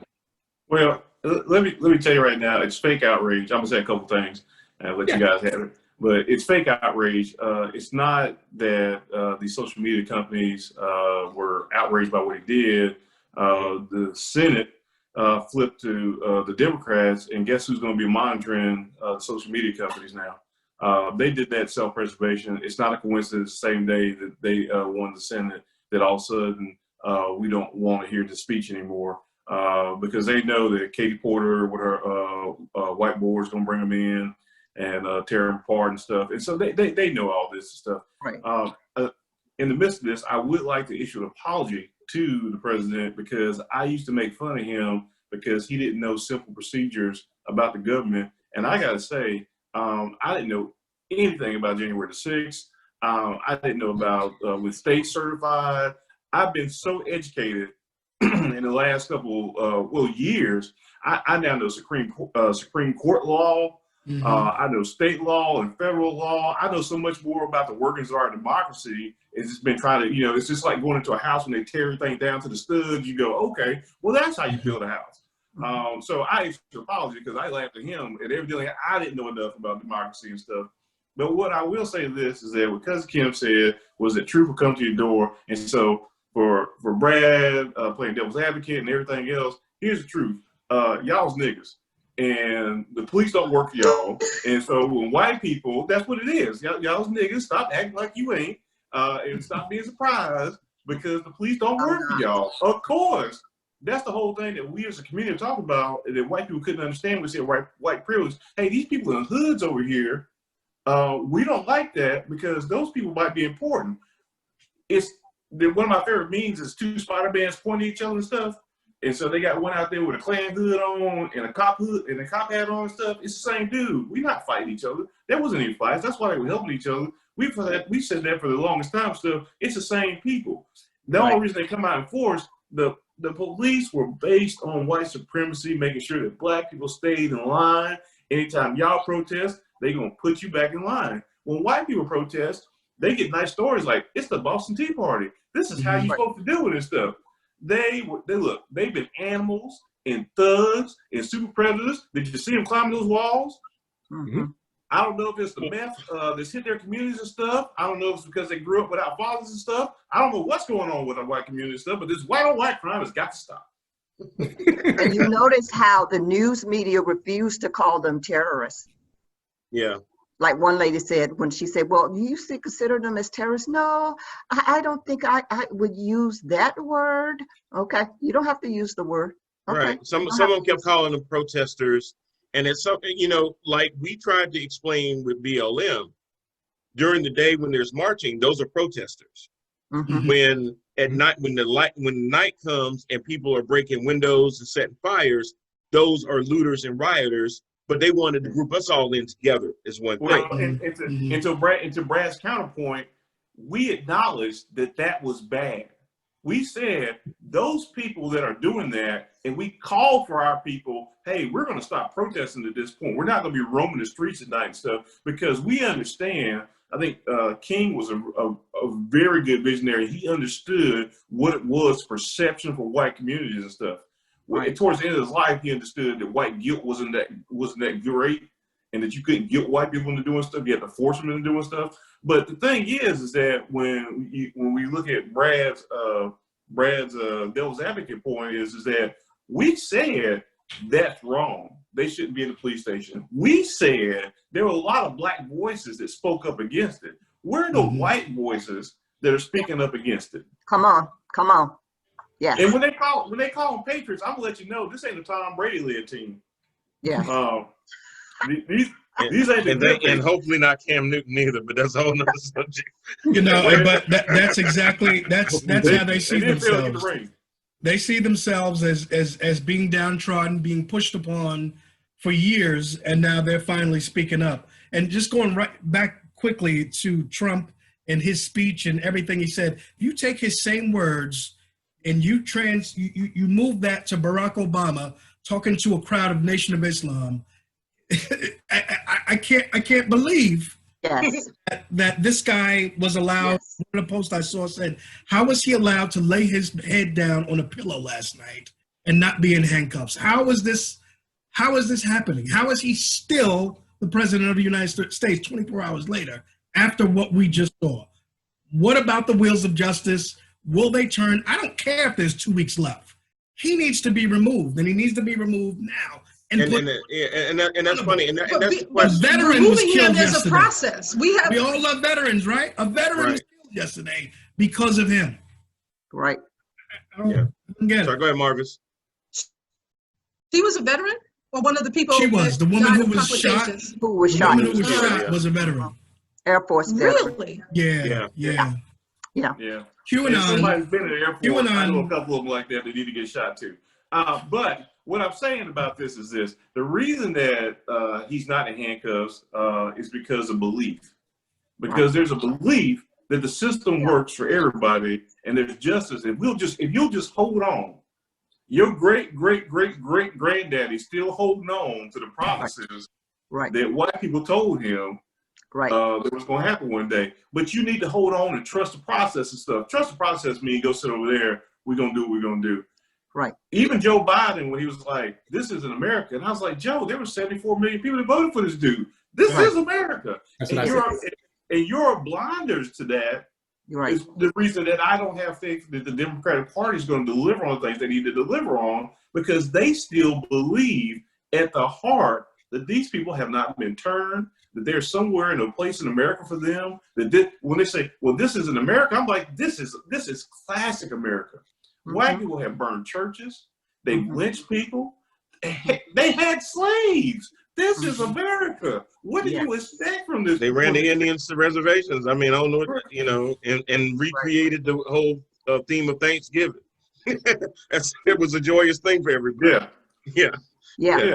Well, let me tell you right now, it's fake outrage. I'm gonna say a couple things and let you guys have it. But it's fake outrage. It's not that these social media companies were outraged by what he did. The Senate flipped to the Democrats, and guess who's going to be monitoring social media companies now? They did that self-preservation. It's not a coincidence the same day that they won the Senate that all of a sudden we don't want to hear the speech anymore. Because they know that Katie Porter with her whiteboard is going to bring them in and tear them apart and stuff. And so they know all this stuff. Right. In the midst of this, I would like to issue an apology to the president because I used to make fun of him because he didn't know simple procedures about the government. And I got to say, I didn't know anything about January the 6th. I didn't know about with state certified. I've been so educated in the last couple years. I now know Supreme Court law. Mm-hmm. I know state law and federal law. I know so much more about the workings of our democracy. It's just been trying to, it's just like going into a house when they tear everything down to the studs. You go, okay, well, that's how you build a house. So I issue an apology because I laughed at him and evidently I didn't know enough about democracy and stuff. But what I will say this is that what Cousin Kim said was that truth will come to your door. And so for Brad playing devil's advocate and everything else, here's the truth. Y'all's niggas. And the police don't work for y'all. And so when white people, that's what it is. Y'all's niggas, stop acting like you ain't. And stop being surprised because the police don't work for y'all. Of course. That's the whole thing that we as a community talk about that white people couldn't understand. We said white privilege. Hey, these people in hoods over here, we don't like that because those people might be important. One of my favorite memes is two Spider-Mans pointing at each other and stuff. And so they got one out there with a Klan hood on and a cop hood and a cop hat on and stuff. It's the same dude. We're not fighting each other. There wasn't any fights. That's why they were helping each other. We said that for the longest time stuff. It's the same people. The only reason they come out in force, the police were based on white supremacy, making sure that black people stayed in line. Anytime y'all protest, they're going to put you back in line. When white people protest, they get nice stories like, it's the Boston Tea Party. This is how you're supposed to do it and stuff. They've been animals and thugs and super predators. Did you see them climbing those walls? Mm-hmm. I don't know if it's the meth that's hit their communities and stuff. I don't know if it's because they grew up without fathers and stuff. I don't know what's going on with our white community and stuff, but this white on white crime has got to stop. And you notice how the news media refused to call them terrorists. Yeah. Like one lady said when she said, well, do you consider them as terrorists? No, I don't think I would use that word. Okay, you don't have to use the word. Right. Some of them kept calling them protesters, and it's something, like we tried to explain with BLM during the day when there's marching, those are protesters. Mhm. When at night, when night comes and people are breaking windows and setting fires, those are looters and rioters. But they wanted to group us all in together as one Well, thing. and to Brad's counterpoint, we acknowledged that was bad. We said those people that are doing that, and we called for our people, hey, we're going to stop protesting at this point. We're not going to be roaming the streets at night and stuff, because we understand. I think King was a very good visionary. He understood what it was perception for white communities and stuff. Right. Towards the end of his life, he understood that white guilt wasn't that great, and that you couldn't guilt white people into doing stuff. You had to force them into doing stuff. But the thing is that when we look at Brad's devil's advocate point is that we said that's wrong. They shouldn't be in the police station. We said there were a lot of black voices that spoke up against it. Where are the white voices that are speaking up against it? Come on. Yeah. And when they call them Patriots, I'm gonna let you know this ain't a Tom Brady led team. Yeah. These ain't and hopefully not Cam Newton either, but that's a whole nother subject. But that's exactly how they see themselves. They see themselves as being downtrodden, being pushed upon for years, and now they're finally speaking up. And just going right back quickly to Trump and his speech and everything he said, if you take his same words and you move that to Barack Obama talking to a crowd of Nation of Islam, I can't believe that this guy was allowed. Yes. One of the posts I saw said, how was he allowed to lay his head down on a pillow last night and not be in handcuffs? How is this happening? How is he still the president of the United States 24 hours later after what we just saw? What about the wheels of justice? Will they turn? I don't care if there's 2 weeks left. He needs to be removed, and he needs to be removed now. And that's funny. And that's the a question. veteran was killed there's yesterday. a process. We all love veterans, right? A veteran was killed yesterday because of him. Right. I don't get it. Sorry, go ahead, Marvis. She was a veteran, or one of the people. She was the woman who was shot. The woman who was shot was a veteran. Air Force veteran. Really? Yeah. QAnon. Somebody's been in the Air Force. QAnon. I know a couple of them like that need to get shot too. But what I'm saying about this is this: the reason that he's not in handcuffs is because of belief. Because there's a belief that the system works for everybody, and there's justice. If you'll just hold on, your great granddaddy's still holding on to the promises that white people told him that was going to happen one day. But you need to hold on and trust the process and stuff. Trust the process means go sit over there. We're going to do what we're going to do. Right. Even Joe Biden, when he was like, this isn't America. And I was like, Joe, there were 74 million people that voted for this dude. This is America. And your blinders to that is the reason that I don't have faith that the Democratic Party is going to deliver on things they need to deliver on, because they still believe at the heart that these people have not been turned, that there's somewhere in a place in America for them. When they say, well, this isn't America, I'm like, this is classic America. White people have burned churches. They've lynched people. They had slaves. This is America. What do you expect from this? They ran the Indians to reservations. I mean, I don't know, and recreated the whole theme of Thanksgiving. It was a joyous thing for everybody. Yeah.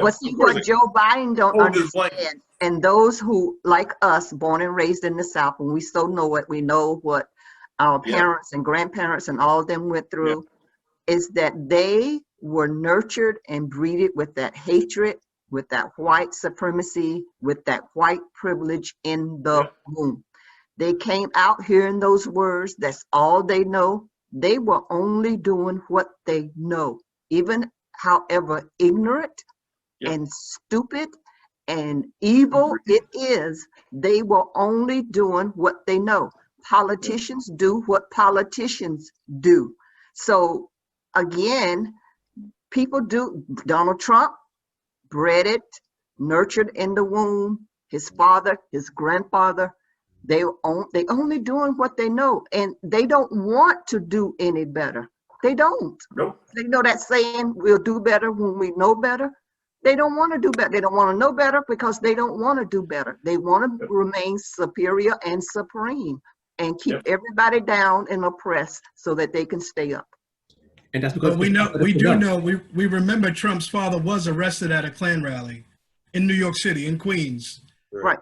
But see, what Joe Biden don't understand, and those who, like us, born and raised in the South, when we so know it, we know what our parents and grandparents and all of them went through, is that they were nurtured and breeded with that hatred, with that white supremacy, with that white privilege in the womb. They came out hearing those words. That's all they know. They were only doing what they know, even however ignorant and stupid and evil it is. They were only doing what they know. Politicians do what politicians do. So again, people do. Donald Trump bred it, nurtured in the womb. His father, his grandfather, they only doing what they know, and they don't want to do any better. They don't. Nope. They know that saying, we'll do better when we know better. They don't want to do better. They don't want to know better because they don't want to do better. They want to remain superior and supreme and keep everybody down and oppressed so that they can stay up. And that's because we remember Trump's father was arrested at a Klan rally in New York City, in Queens. Right.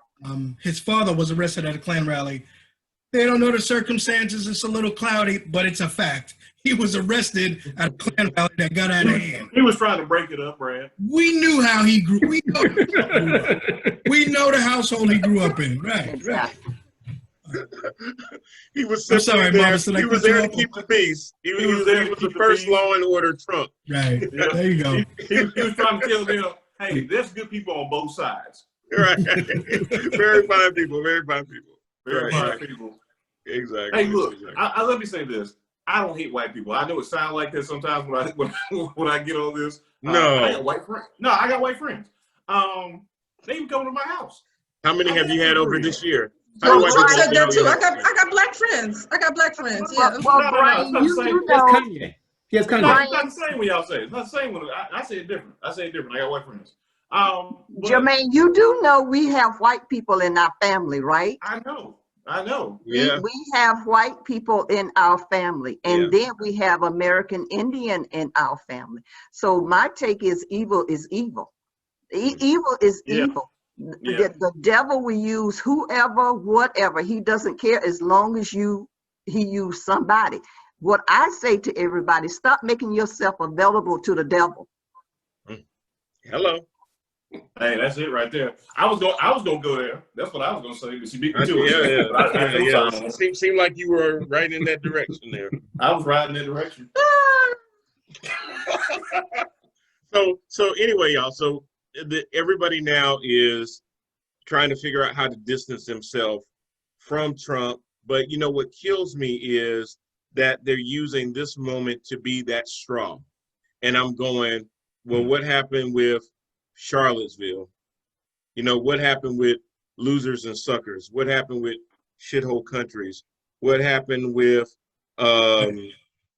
His father was arrested at a Klan rally. They don't know the circumstances. It's a little cloudy, but it's a fact. He was arrested at a Klan rally that got out of hand. He was trying to break it up, Brad. We knew how he grew. We know the household he grew up in. Right. Exactly. He was I'm sorry, there. Marcus, He was there to keep the peace. He was the first law and order Trump. Right. There you go. He was trying to tell them, hey, there's good people on both sides. Right. Very fine people. Very fine people. Very fine people. Exactly. Hey, look, exactly. I let me say this. I don't hate white people. I know it sounds like that sometimes when I get on this. No. I got white friends. No, I got white friends. They even come to my house. How many have you had over this year? Well, Trump said that too. I got black friends. I got black friends. Yeah. Well, Brian, you know. Yes, Kanye. No, it's not the same when y'all say it. It's not the same when I say it different. I say it different. I got white friends. Jermaine, you do know we have white people in our family, right? I know. Yeah. We have white people in our family, and then we have American Indian in our family. So my take is evil is evil. Evil is evil. Yeah. The devil will use whoever, whatever. He doesn't care as long as he use somebody. What I say to everybody, stop making yourself available to the devil. Hello. Hey, that's it right there. I was gonna go there. That's what I was gonna say. But she beat me to it. Yeah. Seemed like you were right in that direction there. I was right in that direction. So anyway, y'all. So everybody now is trying to figure out how to distance themselves from Trump. But you know what kills me is that they're using this moment to be that straw. And I'm going, well, what happened with Charlottesville? You know, what happened with losers and suckers? What happened with shithole countries? What happened with John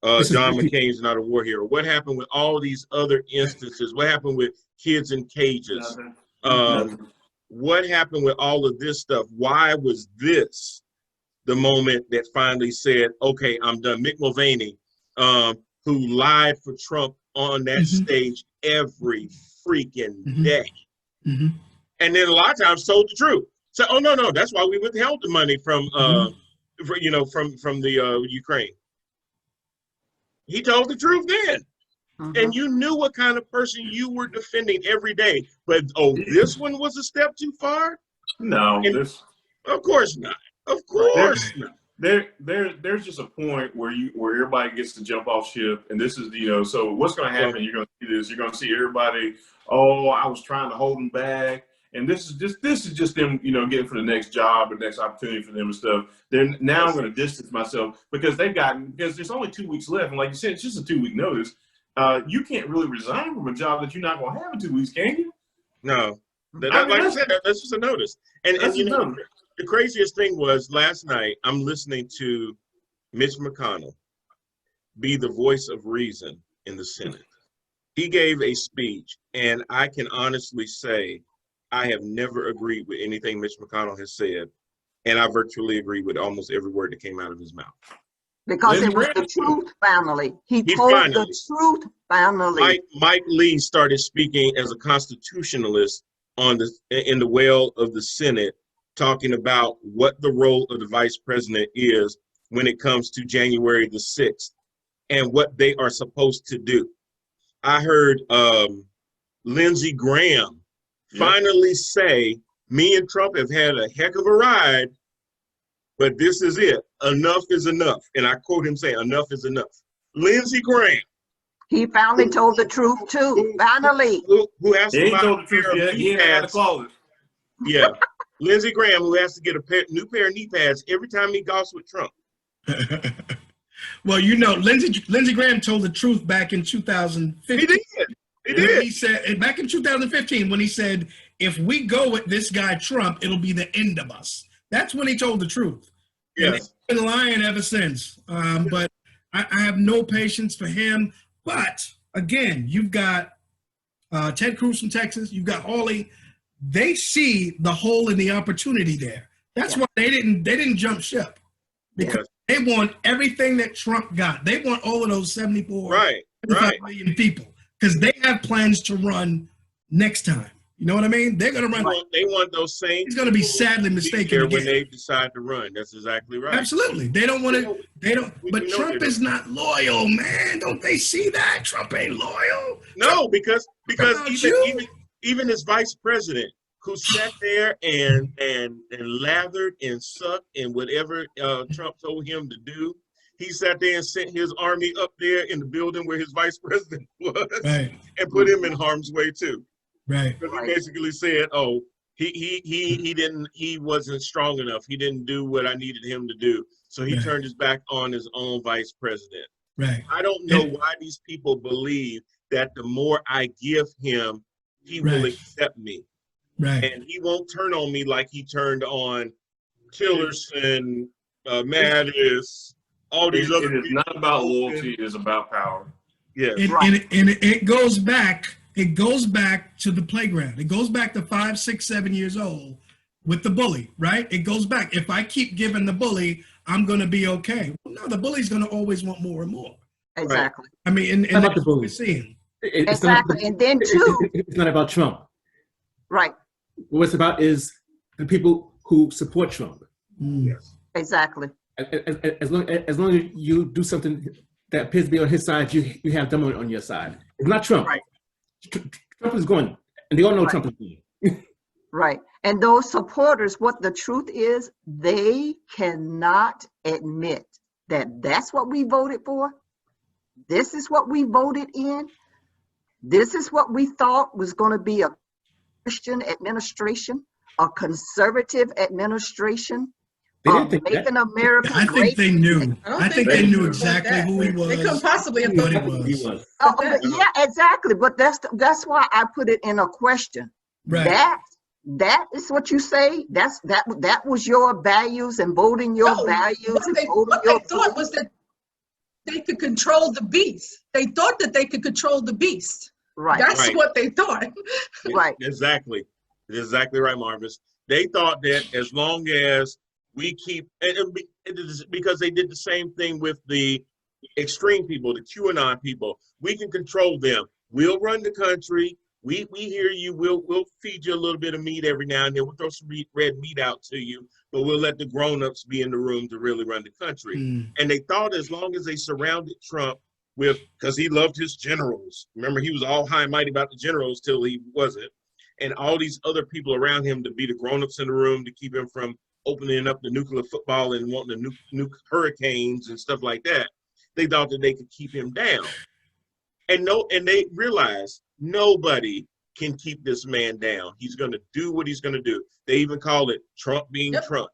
McCain's not a war hero? What happened with all these other instances? What happened with kids in cages? What happened with all of this stuff? Why was this the moment that finally said, okay, I'm done? Mick Mulvaney, who lied for Trump on that stage every freaking day. And then a lot of times told the truth. So, oh, no, that's why we withheld the money from, from the Ukraine. He told the truth then. And you knew what kind of person you were defending every day. But, this one was a step too far? No. Of course not. Of course not. There's just a point where everybody gets to jump off ship, and this is so what's going to happen? You're going to see this. You're going to see everybody. Oh, I was trying to hold them back, and this is just them getting for the next job, the next opportunity for them and stuff. Then now I'm going to distance myself because there's only 2 weeks left, and like you said, it's just a 2-week notice. You can't really resign from a job that you're not going to have in 2 weeks, can you? No, I said, that's just a notice. And the craziest thing was last night, I'm listening to Mitch McConnell be the voice of reason in the Senate. He gave a speech, and I can honestly say I have never agreed with anything Mitch McConnell has said, and I virtually agree with almost every word that came out of his mouth. Because it was the truth finally. He told the truth finally. Mike Lee started speaking as a constitutionalist in the well of the Senate, talking about what the role of the vice president is when it comes to January the 6th and what they are supposed to do. I heard Lindsey Graham finally say, me and Trump have had a heck of a ride, but this is it. Enough is enough. And I quote him saying, enough is enough. Lindsey Graham. He finally told the truth too, finally. Who has to buy told the truth yet. He ain't had to call it. Yeah. Lindsey Graham, who has to get a new pair of knee pads every time he golfs with Trump. Well, Lindsey Graham told the truth back in 2015. He did. He said back in 2015 when he said, "If we go with this guy Trump, it'll be the end of us." That's when he told the truth. Yes. And he's been lying ever since. But I have no patience for him. But again, you've got Ted Cruz from Texas. You've got Hawley. They see the hole in the opportunity there. That's why they didn't jump ship, because they want everything that Trump got. They want all of those 74 million people, because they have plans to run next time. You know what I mean? They're going to run. They want those same. He's going to be sadly mistaken again when they decide to run. That's exactly right. Absolutely. They don't want to. They don't. But Trump is not loyal, man. Don't they see that? Trump ain't loyal. No, because even his vice president, who sat there and lathered and sucked and whatever Trump told him to do, he sat there and sent his army up there in the building where his vice president was, and put him in harm's way too. Right. Because he basically said, "Oh, he wasn't strong enough. He didn't do what I needed him to do. So he turned his back on his own vice president." Right. I don't know why these people believe that the more I give him, he will accept me. Right. And he won't turn on me like he turned on Tillerson, Mattis, all these other. It is not about loyalty. It is about power. Yes. And it goes back. It goes back to the playground. It goes back to 5, 6, 7 years old with the bully, right? It goes back. If I keep giving the bully, I'm going to be okay. Well, no, the bully's going to always want more and more. Exactly. I mean, and that's what we're seeing. Exactly. And then too, it's not about Trump. Right. What it's about is the people who support Trump. Yes. Exactly. As long as you do something that appears to be on his side, you have them on your side. It's not Trump. Right. Trump is going, and they all know Trump is going. Right. And those supporters, what the truth is, they cannot admit that that's what we voted for. This is what we voted in. This is what we thought was going to be a Christian administration, a conservative administration. They didn't think making America I think they knew. I think they knew exactly who he was. They couldn't possibly have what thought he was. Yeah, exactly. But that's why I put it in a question. Right. That is what you say. That was your values and voting your values. What they thought was that they could control the beast. They thought that they could control the beast. Right. That's what they thought. Right. Exactly. Exactly right, Marvis. They thought that as long as we keep, because they did the same thing with the extreme people, the QAnon people. We can control them. We'll run the country. We hear you. We'll feed you a little bit of meat every now and then. We'll throw some red meat out to you, but we'll let the grown-ups be in the room to really run the country. And they thought as long as they surrounded Trump with, because he loved his generals. Remember, he was all high and mighty about the generals till he wasn't. And all these other people around him to be the grown-ups in the room to keep him from opening up the nuclear football and wanting to nuke hurricanes and stuff like that. They thought that they could keep him down. And they realized nobody can keep this man down. He's going to do what he's going to do. They even call it Trump being Trump.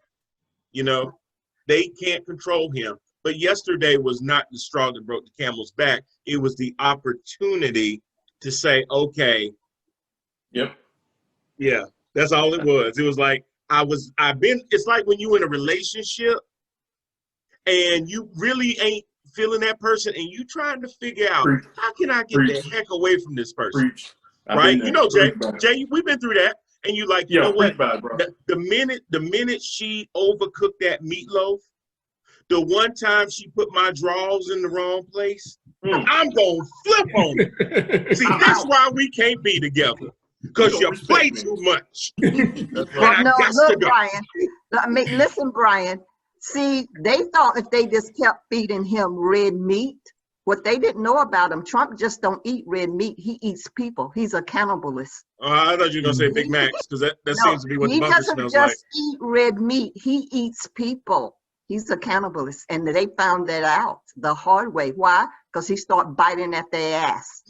You know, they can't control him. But yesterday was not the straw that broke the camel's back. It was the opportunity to say, okay. Yep. Yeah, that's all it was. It was like, it's like when you in a relationship and you really ain't feeling that person and you trying to figure out, how can I get the heck away from this person? Right? You know, Jay, we've been through that. And you like, you know what? The minute she overcooked that meatloaf, the one time she put my drawers in the wrong place, I'm going to flip on it. See, that's why we can't be together. Because you play too much. Well, no, look, Brian. Listen, Brian. See, they thought if they just kept feeding him red meat, what they didn't know about him, Trump just don't eat red meat. He eats people. He's a cannibalist. I thought you were going to say Big Macs, because that seems to be what the bunker smells like. He doesn't just eat red meat. He eats people. He's a cannibalist. And they found that out the hard way. Why? Because he started biting at their ass.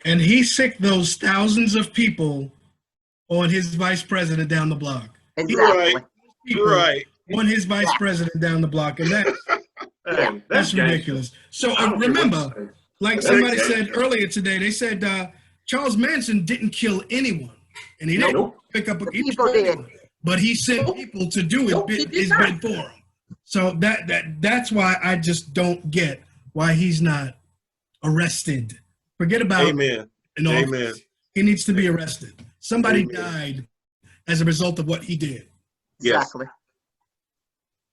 And he sicked those thousands of people on his vice president down the block. Exactly. Right. On his vice president down the block. And that's ridiculous. So remember, like somebody said earlier today, they said Charles Manson didn't kill anyone. And he didn't pick up a people did. But he sent people to do his bid for him. So that's why I just don't get why he's not arrested. Forget about Amen. an Amen. office. He needs to be arrested. Somebody Amen. died as a result of what he did. Yes. Exactly.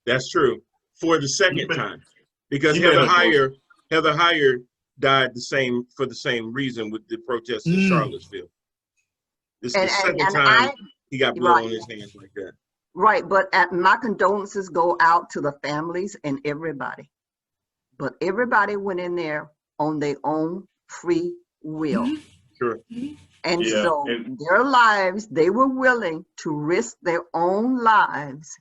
That's true. For the second time, because You made Heather her Heyer died for the same reason with the protests in Charlottesville. This is the second time he got blood on his hands like that. Right, but my condolences go out to the families and everybody. But everybody went in there on their own free will. Sure. And Yeah, so and- their lives, they were willing to risk their own lives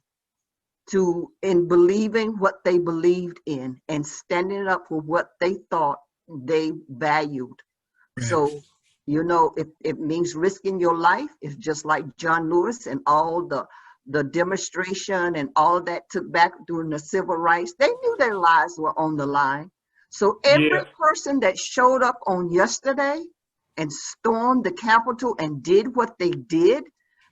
in believing what they believed in and standing up for what they thought they valued. Right. So, you know, if it means risking your life, it's just like John Lewis and all the demonstration and all that took back during the civil rights. They knew their lives were on the line. So every person that showed up on yesterday and stormed the Capitol and did what they did,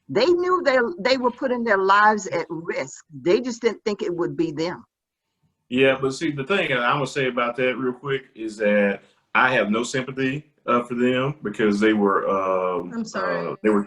they knew they were putting their lives at risk. They just didn't think it would be them. Yeah, but see, the thing I'm gonna say about that real quick is that I have no sympathy for them because they were I'm sorry. they were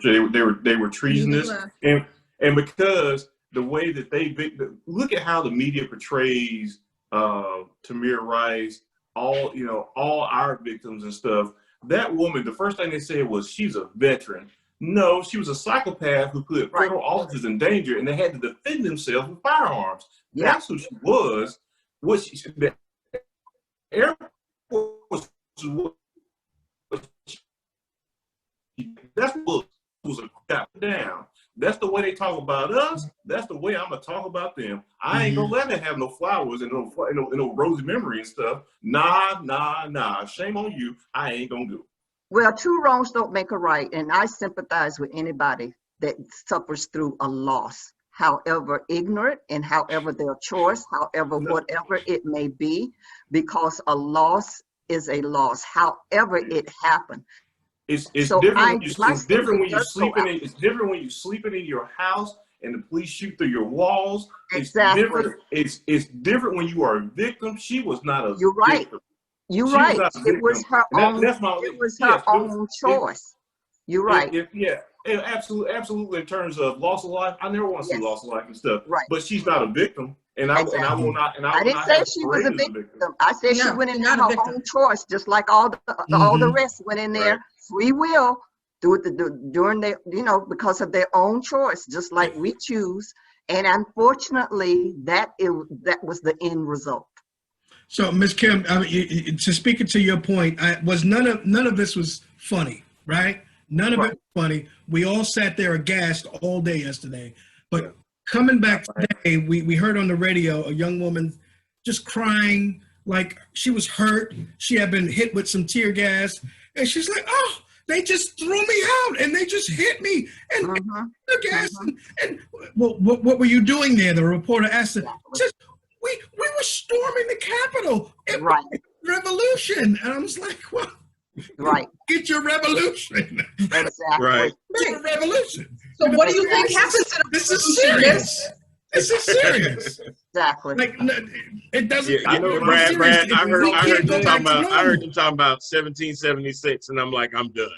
treasonous, and because the way that look at how the media portrays Tamir Rice, all our victims and stuff. That woman, the first thing they said was she's a veteran. No, she was a psychopath who put federal officers in danger, and they had to defend themselves with firearms. Yeah. That's who she was. The Air Force that's what was a crap down. That's the way they talk about us. That's the way I'm gonna talk about them. I ain't gonna let them have no flowers and no rosy memory and stuff. Nah. Shame on you. I ain't gonna do it. Well, two wrongs don't make a right, and I sympathize with anybody that suffers through a loss, however ignorant and however their choice, however whatever it may be, because a loss is a loss, however it happened. It's So different when you're it's different when you're sleeping in. It's different when you're sleeping in your house and the police shoot through your walls. Exactly. It's different. It's different when you are a victim. She was not a You're right. victim. You're She right. was not a It was victim. her And own. that's my, It was yes, her own choice. You're right. Absolutely. In terms of loss of life, I never want to see Yes. loss of life and stuff. Right. But she's not a victim, and I will not. And I didn't say she was a victim. I said she No, went in she's there not a her victim. own choice, just like all the rest went in there free will during their, because of their own choice, just like we choose. And unfortunately, that was the end result. So, Ms. Kim, to speaking to your point, none of this was funny, right? None of it was funny. We all sat there aghast all day yesterday. But coming back today, we heard on the radio a young woman just crying like she was hurt. She had been hit with some tear gas, and she's like, "Oh, they just threw me out, and they just hit me, and the gas." And what were you doing there? The reporter asked her. Says, we were storming the Capitol. It was revolution. And I was like, well, get your revolution. Exactly. Right. Get your revolution. So what do you think happened to the This is serious. This is serious. Exactly. Like, it doesn't. I know, Brad. I heard you talking about. I heard you talking about 1776, and I'm like, I'm done.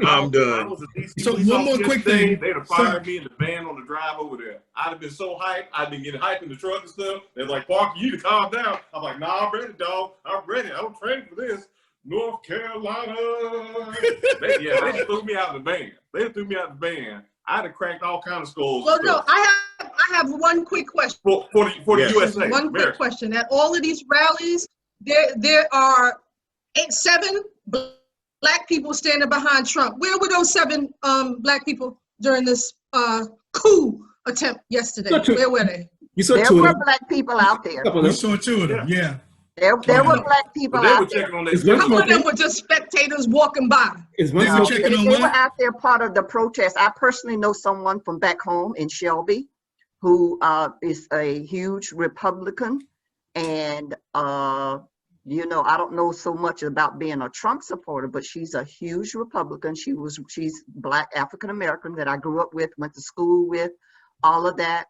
I'm done. So one more quick thing. They'd have fired me in the van on the drive over there. I'd have been so hyped. I'd been getting hyped in the truck and stuff. They're like, Parker, you need to calm down. I'm like, nah, I'm ready, dog. I'm ready. I'm trained for this. North Carolina. They threw me out of the van. I'd have cracked all kinds of skulls. Well, no, I have one quick question. For the USA. One quick question. At all of these rallies, there are 7 Black people standing behind Trump. Where were those 7 Black people during this coup attempt yesterday? Where were they? There were Black people out there. We saw 2 of them. Yeah. There were Black people out there. Some of them were just spectators walking by. They were out there part of the protest. I personally know someone from back home in Shelby who is a huge Republican, and I don't know so much about being a Trump supporter, but she's a huge Republican. She's Black African American that I grew up with, went to school with, all of that.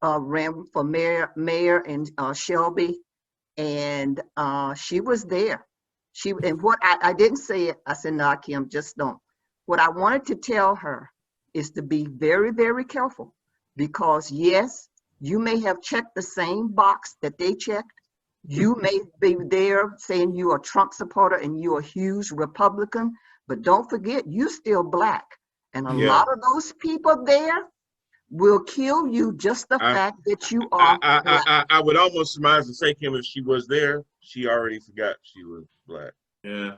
ran for mayor in Shelby, and she was there. And what I didn't say it. I said, "No, Kim, just don't." What I wanted to tell her is to be very, very careful, because yes, you may have checked the same box that they checked. You may be there saying you're a Trump supporter and you're a huge Republican, but don't forget, you're still Black. And a lot of those people there will kill you just the fact that you are Black. I would almost surmise to say, Kim, if she was there, she already forgot she was Black. Yeah,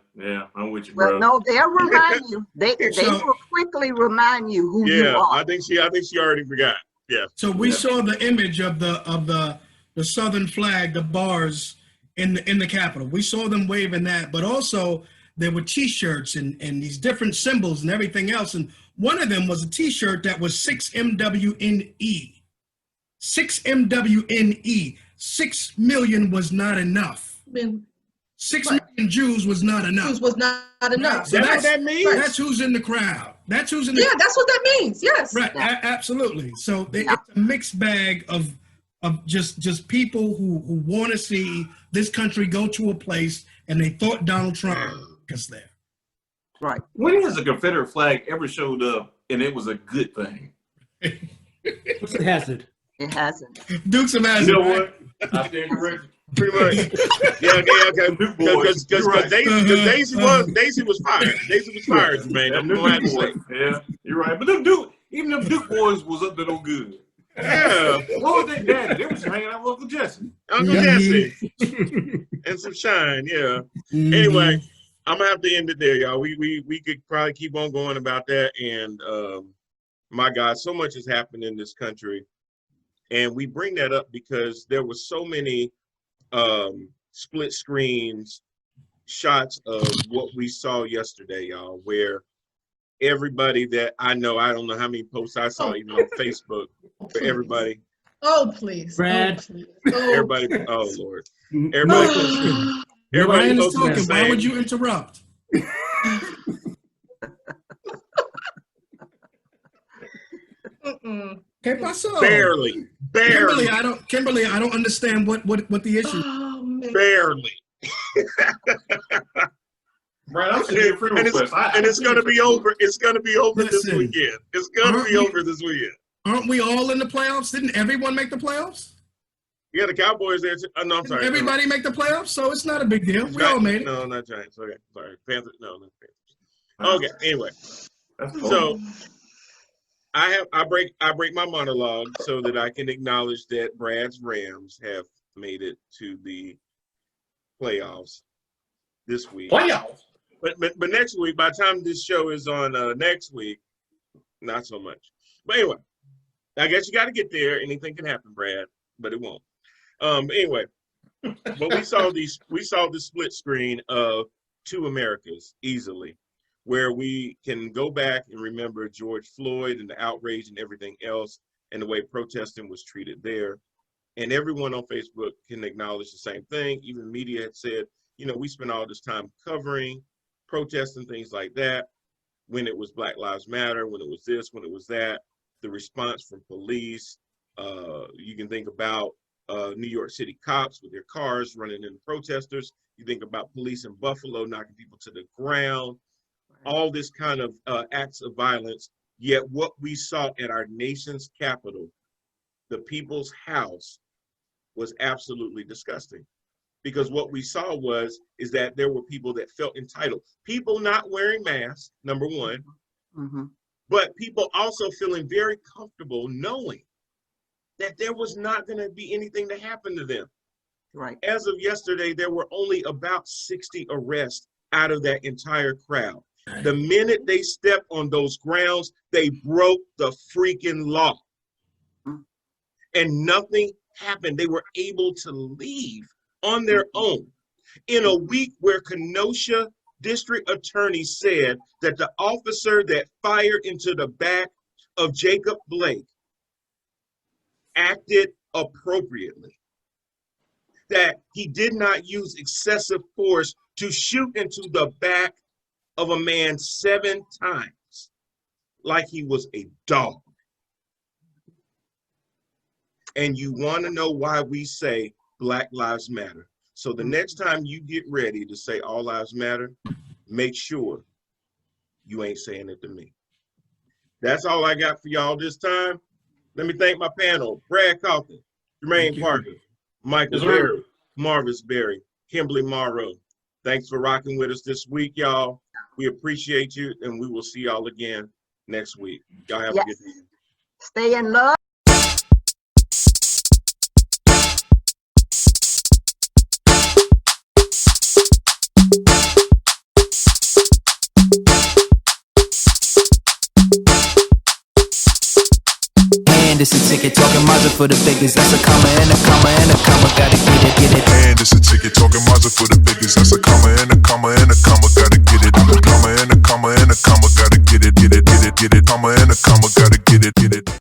I'm with you, Well, bro. no, they'll remind you. They will quickly remind you who you are. I think she already forgot. Yeah. So we saw the image of the Southern flag, the bars in the Capitol. We saw them waving that, but also there were T-shirts and these different symbols and everything else. And one of them was a T-shirt that was 6MWNE. 6MWNE. 6 million was not enough. 6 million Jews was not enough. Jews was not enough. So that's what that means. That's who's in the crowd. That's who's in the Yeah, that's what that means. Yes. Right, absolutely. So it's a mixed bag of just people who want to see this country go to a place, and they thought Donald Trump was there. Right. When has a Confederate flag ever showed up and it was a good thing? It hasn't. It hasn't. Dukes of Hazzard. You know what? I stand corrected. Pretty much. Yeah, okay. Because Daisy was fired. Daisy was fired, man. I'm gonna have to say. Yeah, you're right. But even them Duke boys was up to no good. Yeah. What was that daddy? They was hanging out with Uncle Jesse. Uncle Jesse. And some shine, yeah. Anyway, I'm gonna have to end it there, y'all. We could probably keep on going about that. And my God, so much has happened in this country. And we bring that up because there were so many split screens shots of what we saw yesterday, y'all, where everybody that I don't know how many posts I saw even on Facebook, for everybody. Oh, please. Brad. Oh, please. Everybody, oh Lord. Ryan is posted talking. Why would you interrupt? ¿Qué pasó? Barely. Kimberly, I don't understand what the issue is. Oh, man. Barely. Right, I'm sending you a friend request. And it's going to be over. It's going to be over this Listen, weekend. It's going to be over this weekend. Aren't we all in the playoffs? Didn't everyone make the playoffs? Yeah, the Cowboys there. No, I'm sorry. Everybody make the playoffs, so it's not a big deal. We all made it. No, not Giants. Okay, sorry. Panthers. No, not Panthers. Okay. Anyway, That's cool. so I break my monologue so that I can acknowledge that Brad's Rams have made it to the playoffs this week. Playoffs. But next week, by the time this show is on next week, not so much. But anyway, I guess you got to get there. Anything can happen, Brad, but it won't. Anyway, but we saw the split screen of two Americas easily, where we can go back and remember George Floyd and the outrage and everything else, and the way protesting was treated there. And everyone on Facebook can acknowledge the same thing. Even media had said, we spent all this time covering protests and things like that. When it was Black Lives Matter, when it was this, when it was that, the response from police. You can think about New York City cops with their cars running into protesters. You think about police in Buffalo knocking people to the ground. All this kind of acts of violence. Yet what we saw at our nation's capital, the people's house, was absolutely disgusting. Because what we saw is that there were people that felt entitled. People not wearing masks, number one, but people also feeling very comfortable knowing that there was not going to be anything to happen to them. Right. As of yesterday, there were only about 60 arrests out of that entire crowd. The minute they stepped on those grounds, they broke the freaking law. And nothing happened. They were able to leave on their own. In a week where Kenosha District Attorney said that the officer that fired into the back of Jacob Blake acted appropriately, that he did not use excessive force to shoot into the back of a man 7 times like he was a dog. and you want to know why we say Black Lives Matter. So the next time you get ready to say all lives matter, make sure you ain't saying it to me. That's all I got for y'all this time. Let me thank my panel: Brad Coughlin, Jermaine Parker, Michael Berry, Marvis Berry, Kimberly Morrow. Thanks for rocking with us this week, y'all. We appreciate you, and we will see y'all again next week. Y'all have a good day. Stay in love. And it's a ticket talking Mazda for the biggest. That's a comma and a comma and a comma. Gotta get it. And it's a ticket talking Mazda for the biggest. That's a comma and a comma and a comma. Gotta get it. I'm a comma and a comma and a comma. Gotta get it. Comma and a comma. Gotta get it.